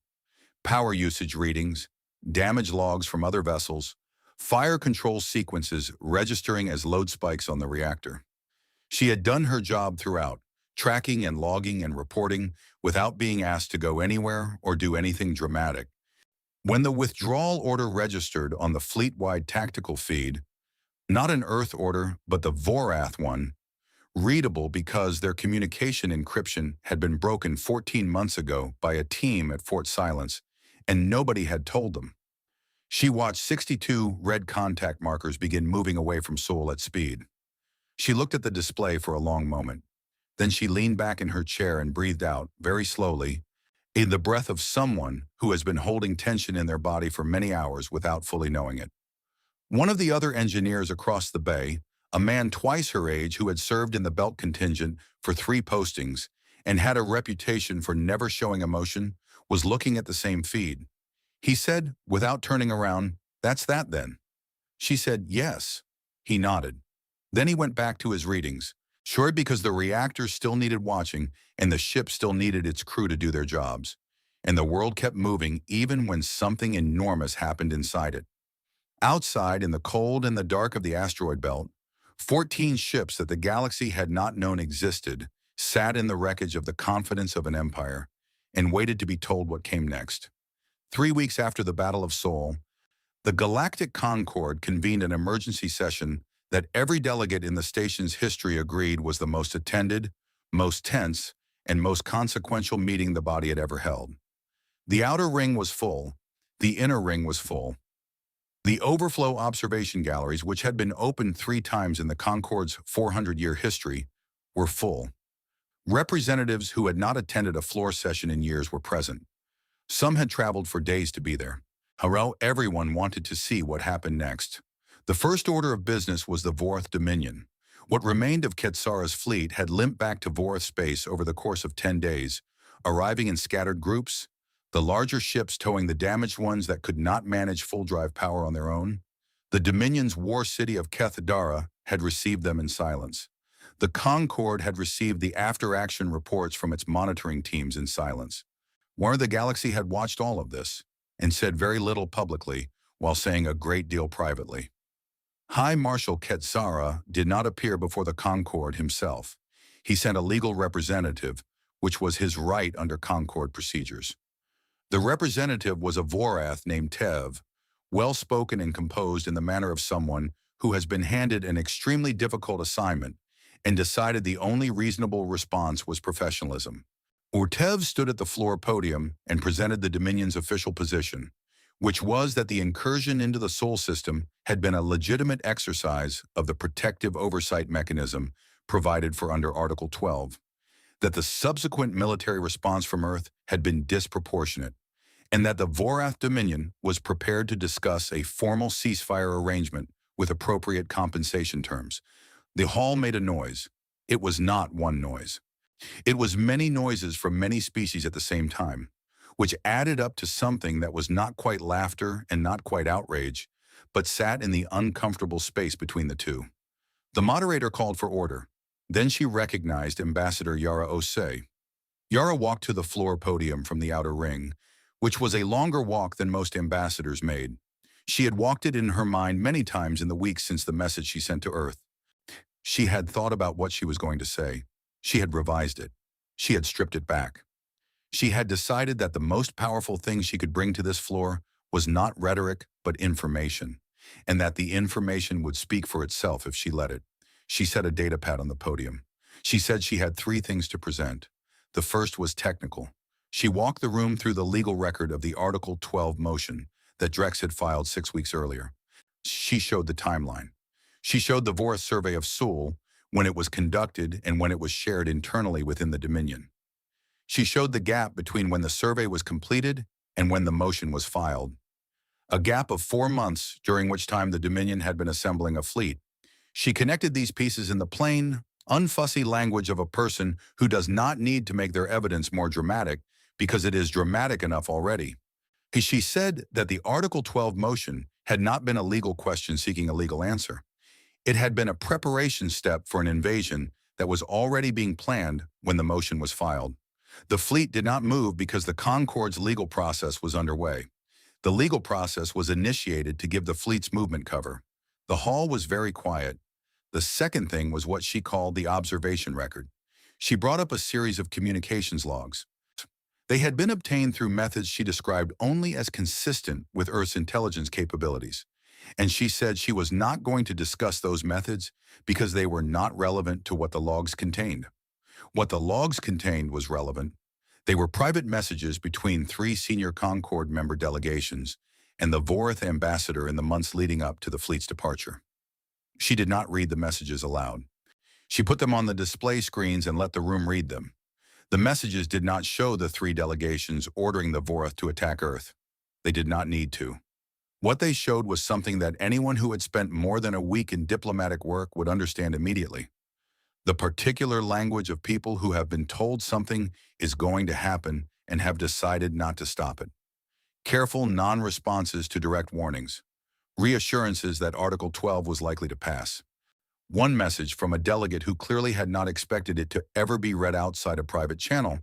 power usage readings, damage logs from other vessels, fire control sequences registering as load spikes on the reactor. She had done her job throughout, tracking and logging and reporting without being asked to go anywhere or do anything dramatic. When the withdrawal order registered on the fleet-wide tactical feed, not an Earth order, but the Vorath one, readable because their communication encryption had been broken 14 months ago by a team at Fort Silence, and nobody had told them. She watched 62 red contact markers begin moving away from Sol at speed. She looked at the display for a long moment. Then she leaned back in her chair and breathed out, very slowly, in the breath of someone who has been holding tension in their body for many hours without fully knowing it. One of the other engineers across the bay, a man twice her age who had served in the belt contingent for 3 postings and had a reputation for never showing emotion, was looking at the same feed. He said, without turning around, "That's that then." She said, "Yes." He nodded. Then he went back to his readings, sure, because the reactor still needed watching and the ship still needed its crew to do their jobs. And the world kept moving even when something enormous happened inside it. Outside, in the cold and the dark of the asteroid belt, 14 ships that the galaxy had not known existed sat in the wreckage of the confidence of an empire and waited to be told what came next. 3 weeks after the Battle of Sol, the Galactic Concord convened an emergency session that every delegate in the station's history agreed was the most attended, most tense, and most consequential meeting the body had ever held. The outer ring was full. The inner ring was full. The overflow observation galleries, which had been opened 3 times in the Concord's 400-year history, were full. Representatives who had not attended a floor session in years were present. Some had traveled for days to be there. However, everyone wanted to see what happened next. The first order of business was the Vorath Dominion. What remained of Ketzara's fleet had limped back to Vorath space over the course of 10 days, arriving in scattered groups, the larger ships towing the damaged ones that could not manage full drive power on their own. The Dominion's war city of Kethadara had received them in silence. The Concord had received the after-action reports from its monitoring teams in silence. War of the Galaxy had watched all of this and said very little publicly while saying a great deal privately. High Marshal Quetzara did not appear before the Concord himself. He sent a legal representative, which was his right under Concord procedures. The representative was a Vorath named Tev, well-spoken and composed in the manner of someone who has been handed an extremely difficult assignment and decided the only reasonable response was professionalism. Tev stood at the floor podium and presented the Dominion's official position, which was that the incursion into the Sol system had been a legitimate exercise of the protective oversight mechanism provided for under Article 12, that the subsequent military response from Earth had been disproportionate, and that the Vorath Dominion was prepared to discuss a formal ceasefire arrangement with appropriate compensation terms. The hall made a noise. It was not one noise. It was many noises from many species at the same time, which added up to something that was not quite laughter and not quite outrage, but sat in the uncomfortable space between the two. The moderator called for order. Then she recognized Ambassador Yara Oay. Yara walked to the floor podium from the outer ring, which was a longer walk than most ambassadors made. She had walked it in her mind many times in the weeks since the message she sent to Earth. She had thought about what she was going to say. She had revised it. She had stripped it back. She had decided that the most powerful thing she could bring to this floor was not rhetoric, but information, and that the information would speak for itself if she let it. She set a data pad on the podium. She said she had 3 things to present. The first was technical. She walked the room through the legal record of the Article 12 motion that Drex had filed 6 weeks earlier. She showed the timeline. She showed the Vorath survey of Sol, when it was conducted and when it was shared internally within the Dominion. She showed the gap between when the survey was completed and when the motion was filed. A gap of 4 months during which time the Dominion had been assembling a fleet. She connected these pieces in the plain, unfussy language of a person who does not need to make their evidence more dramatic because it is dramatic enough already. She said that the Article 12 motion had not been a legal question seeking a legal answer. It had been a preparation step for an invasion that was already being planned when the motion was filed. The fleet did not move because the Concord's legal process was underway. The legal process was initiated to give the fleet's movement cover. The hall was very quiet. The second thing was what she called the observation record. She brought up a series of communications logs. They had been obtained through methods she described only as consistent with Earth's intelligence capabilities. And she said she was not going to discuss those methods because they were not relevant to what the logs contained. What the logs contained was relevant. They were private messages between 3 senior Concord member delegations and the Vorath ambassador in the months leading up to the fleet's departure. She did not read the messages aloud. She put them on the display screens and let the room read them. The messages did not show the 3 delegations ordering the Vorath to attack Earth. They did not need to. What they showed was something that anyone who had spent more than a week in diplomatic work would understand immediately. The particular language of people who have been told something is going to happen and have decided not to stop it. Careful non-responses to direct warnings. Reassurances that Article 12 was likely to pass. One message from a delegate who clearly had not expected it to ever be read outside a private channel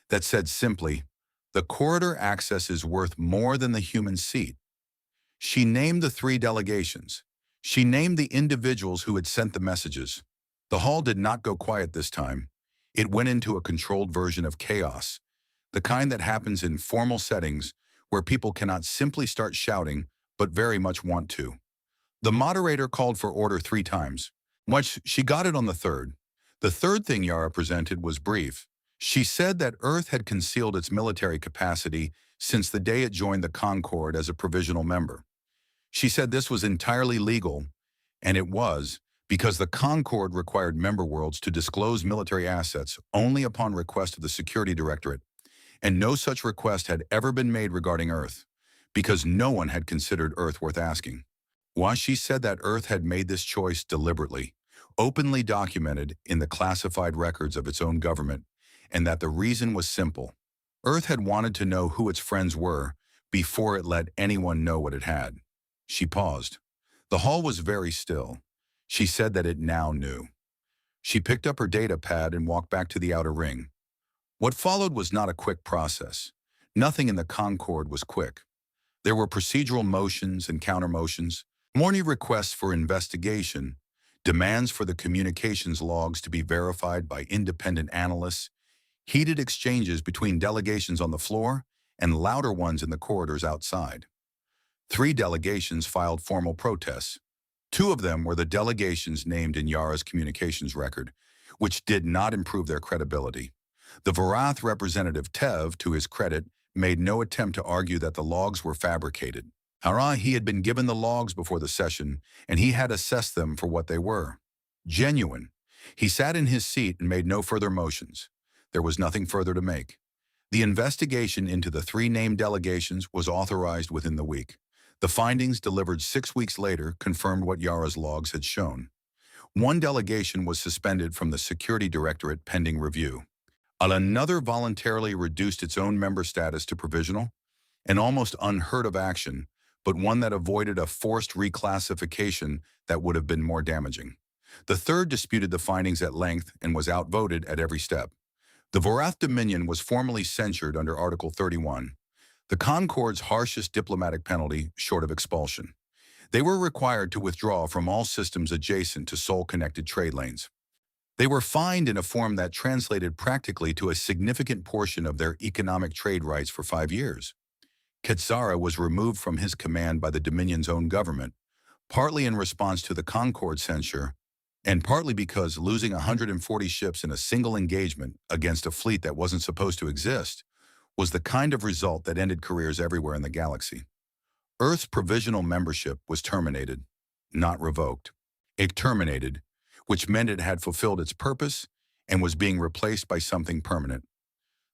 that said simply, "The corridor access is worth more than the human seat." She named the 3 delegations. She named the individuals who had sent the messages. The hall did not go quiet this time. It went into a controlled version of chaos, the kind that happens in formal settings where people cannot simply start shouting, but very much want to. The moderator called for order 3 times. Once she got it on the third. The third thing Yara presented was brief. She said that Earth had concealed its military capacity since the day it joined the Concord as a provisional member. She said this was entirely legal, and it was, because the Concord required member worlds to disclose military assets only upon request of the Security Directorate, and no such request had ever been made regarding Earth, because no one had considered Earth worth asking. Why she said that Earth had made this choice deliberately, openly documented in the classified records of its own government, and that the reason was simple. Earth had wanted to know who its friends were before it let anyone know what it had. She paused. The hall was very still. She said that it now knew. She picked up her data pad and walked back to the outer ring. What followed was not a quick process. Nothing in the Concord was quick. There were procedural motions and counter-motions, morning requests for investigation, demands for the communications logs to be verified by independent analysts, heated exchanges between delegations on the floor and louder ones in the corridors outside. 3 delegations filed formal protests. 2 of them were the delegations named in Yara's communications record, which did not improve their credibility. The Vorath representative Tev, to his credit, made no attempt to argue that the logs were fabricated. He had been given the logs before the session, and he had assessed them for what they were. Genuine. He sat in his seat and made no further motions. There was nothing further to make. The investigation into the 3 named delegations was authorized within the week. The findings delivered 6 weeks later confirmed what Yara's logs had shown. 1 delegation was suspended from the Security Directorate pending review. Another voluntarily reduced its own member status to provisional, an almost unheard of action, but one that avoided a forced reclassification that would have been more damaging. The 3rd disputed the findings at length and was outvoted at every step. The Vorath Dominion was formally censured under Article 31, the Concord's harshest diplomatic penalty short of expulsion. They were required to withdraw from all systems adjacent to Sol-connected trade lanes. They were fined in a form that translated practically to a significant portion of their economic trade rights for 5 years. Quetzara was removed from his command by the Dominion's own government, partly in response to the Concord censure, and partly because losing 140 ships in a single engagement against a fleet that wasn't supposed to exist was the kind of result that ended careers everywhere in the galaxy. Earth's provisional membership was terminated, not revoked. It terminated, which meant it had fulfilled its purpose and was being replaced by something permanent.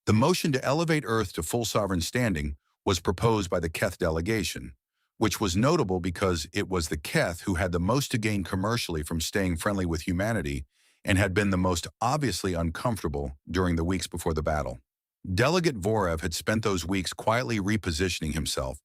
The motion to elevate Earth to full sovereign standing was proposed by the Keth delegation, which was notable because it was the Keth who had the most to gain commercially from staying friendly with humanity and had been the most obviously uncomfortable during the weeks before the battle. Delegate Vorath had spent those weeks quietly repositioning himself,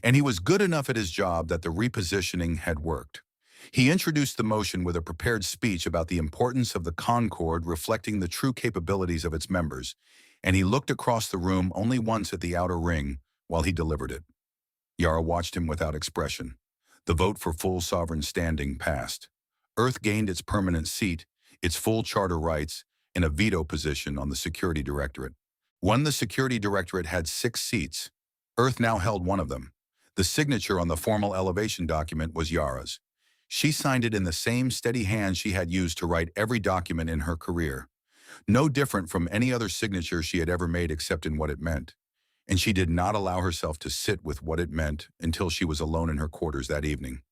and he was good enough at his job that the repositioning had worked. He introduced the motion with a prepared speech about the importance of the Concord reflecting the true capabilities of its members, and he looked across the room only once at the outer ring while he delivered it. Yara watched him without expression. The vote for full sovereign standing passed. Earth gained its permanent seat, its full charter rights, and a veto position on the Security Directorate. When the Security Directorate had 6 seats, Earth now held one of them. The signature on the formal elevation document was Yara's. She signed it in the same steady hand she had used to write every document in her career. No different from any other signature she had ever made except in what it meant. And she did not allow herself to sit with what it meant until she was alone in her quarters that evening.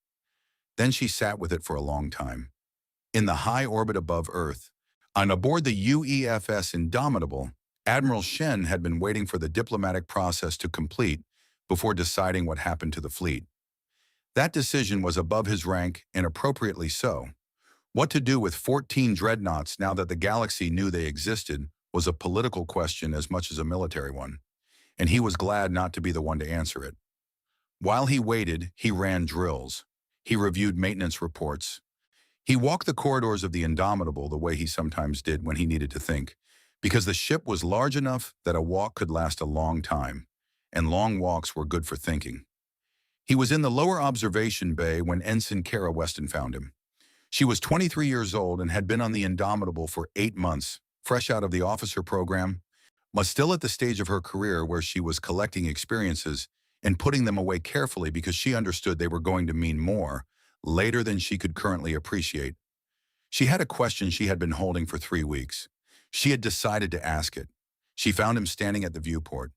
Then she sat with it for a long time. In the high orbit above Earth, and aboard the UEFS Indomitable, Admiral Shen had been waiting for the diplomatic process to complete before deciding what happened to the fleet. That decision was above his rank, and appropriately so. What to do with 14 dreadnoughts now that the galaxy knew they existed was a political question as much as a military one, and he was glad not to be the one to answer it. While he waited, he ran drills. He reviewed maintenance reports. He walked the corridors of the Indomitable the way he sometimes did when he needed to think, because the ship was large enough that a walk could last a long time, and long walks were good for thinking. He was in the lower observation bay when Ensign Kara Weston found him. She was 23 years old and had been on the Indomitable for 8 months, fresh out of the officer program, but still at the stage of her career where she was collecting experiences and putting them away carefully because she understood they were going to mean more later than she could currently appreciate. She had a question she had been holding for 3 weeks. She had decided to ask it. She found him standing at the viewport,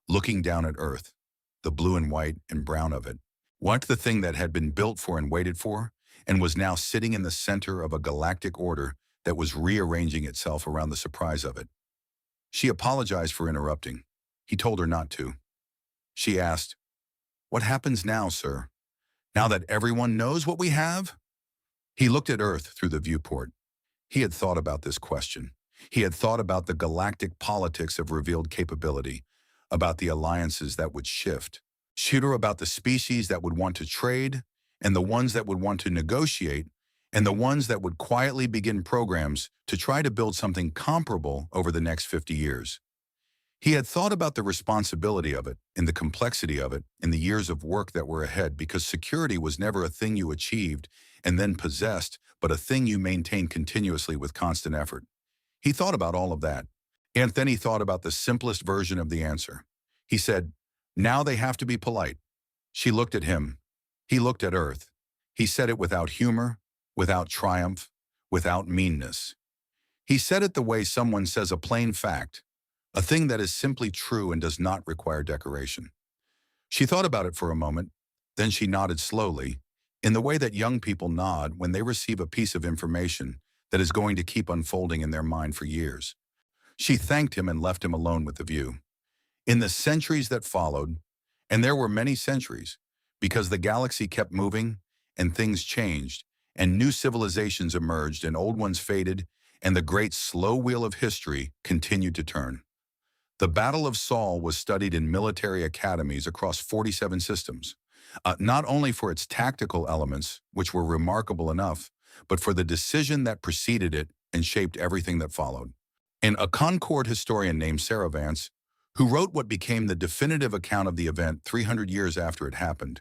looking down at Earth, the blue and white and brown of it. What the thing that had been built for and waited for, and was now sitting in the center of a galactic order that was rearranging itself around the surprise of it. She apologized for interrupting. He told her not to. She asked, "What happens now, sir? Now that everyone knows what we have?" He looked at Earth through the viewport. He had thought about this question. He had thought about the galactic politics of revealed capability, about the alliances that would shift, shooter about the species that would want to trade, and the ones that would want to negotiate, and the ones that would quietly begin programs to try to build something comparable over the next 50 years. He had thought about the responsibility of it and the complexity of it in the years of work that were ahead, because security was never a thing you achieved and then possessed, but a thing you maintained continuously with constant effort. He thought about all of that. And then he thought about the simplest version of the answer. He said, "Now they have to be polite." She looked at him. He looked at Earth. He said it without humor, without triumph, without meanness. He said it the way someone says a plain fact, a thing that is simply true and does not require decoration. She thought about it for a moment, then she nodded slowly, in the way that young people nod when they receive a piece of information that is going to keep unfolding in their mind for years. She thanked him and left him alone with the view. In the centuries that followed, and there were many centuries, because the galaxy kept moving and things changed, and new civilizations emerged and old ones faded, and the great slow wheel of history continued to turn. The Battle of Saul was studied in military academies across 47 systems, not only for its tactical elements, which were remarkable enough, but for the decision that preceded it and shaped everything that followed. And a Concord historian named Sarah Vance, who wrote what became the definitive account of the event 300 years after it happened,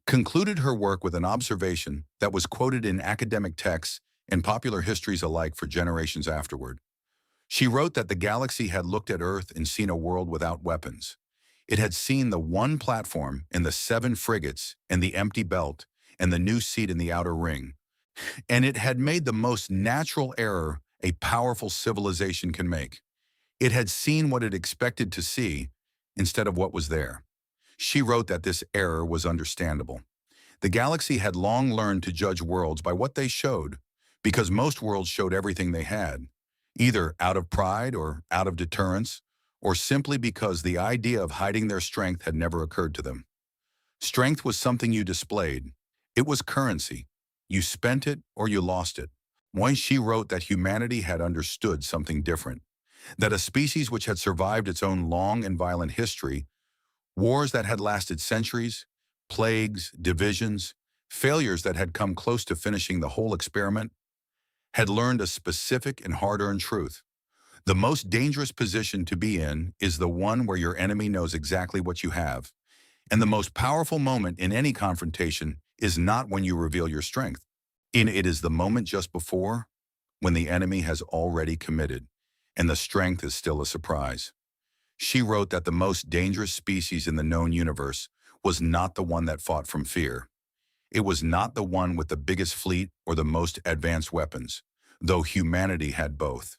concluded her work with an observation that was quoted in academic texts and popular histories alike for generations afterward. She wrote that the galaxy had looked at Earth and seen a world without weapons. It had seen the one platform and the 7 frigates and the empty belt and the new seat in the outer ring. And it had made the most natural error a powerful civilization can make. It had seen what it expected to see instead of what was there. She wrote that this error was understandable. The galaxy had long learned to judge worlds by what they showed, because most worlds showed everything they had, either out of pride or out of deterrence, or simply because the idea of hiding their strength had never occurred to them. Strength was something you displayed. It was currency. You spent it or you lost it. Once she wrote that humanity had understood something different, that a species which had survived its own long and violent history, wars that had lasted centuries, plagues, divisions, failures that had come close to finishing the whole experiment, had learned a specific and hard-earned truth. The most dangerous position to be in is the one where your enemy knows exactly what you have. And the most powerful moment in any confrontation is not when you reveal your strength. It is the moment just before, when the enemy has already committed, and the strength is still a surprise. She wrote that the most dangerous species in the known universe was not the one that fought from fear. It was not the one with the biggest fleet or the most advanced weapons, though humanity had both.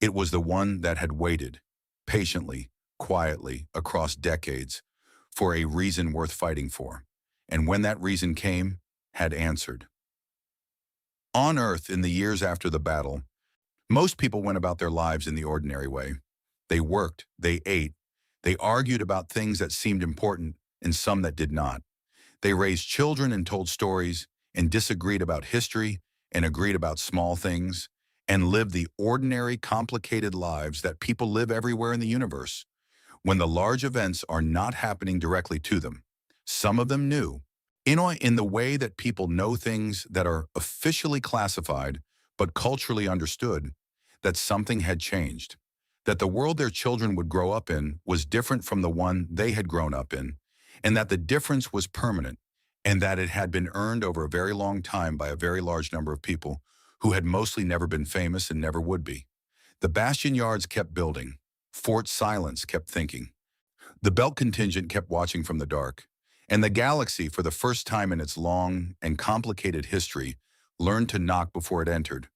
It was the one that had waited, patiently, quietly, across decades, for a reason worth fighting for, and when that reason came, had answered. On Earth, in the years after the battle, most people went about their lives in the ordinary way. They worked, they ate, they argued about things that seemed important and some that did not. They raised children and told stories, and disagreed about history and agreed about small things, and lived the ordinary, complicated lives that people live everywhere in the universe, when the large events are not happening directly to them. Some of them knew, in the way that people know things that are officially classified but culturally understood, that something had changed, that the world their children would grow up in was different from the one they had grown up in, and that the difference was permanent, and that it had been earned over a very long time by a very large number of people who had mostly never been famous and never would be. The bastion yards kept building. Fort Silence kept thinking. The belt contingent kept watching from the dark. And the galaxy, for the first time in its long and complicated history, learned to knock before it entered.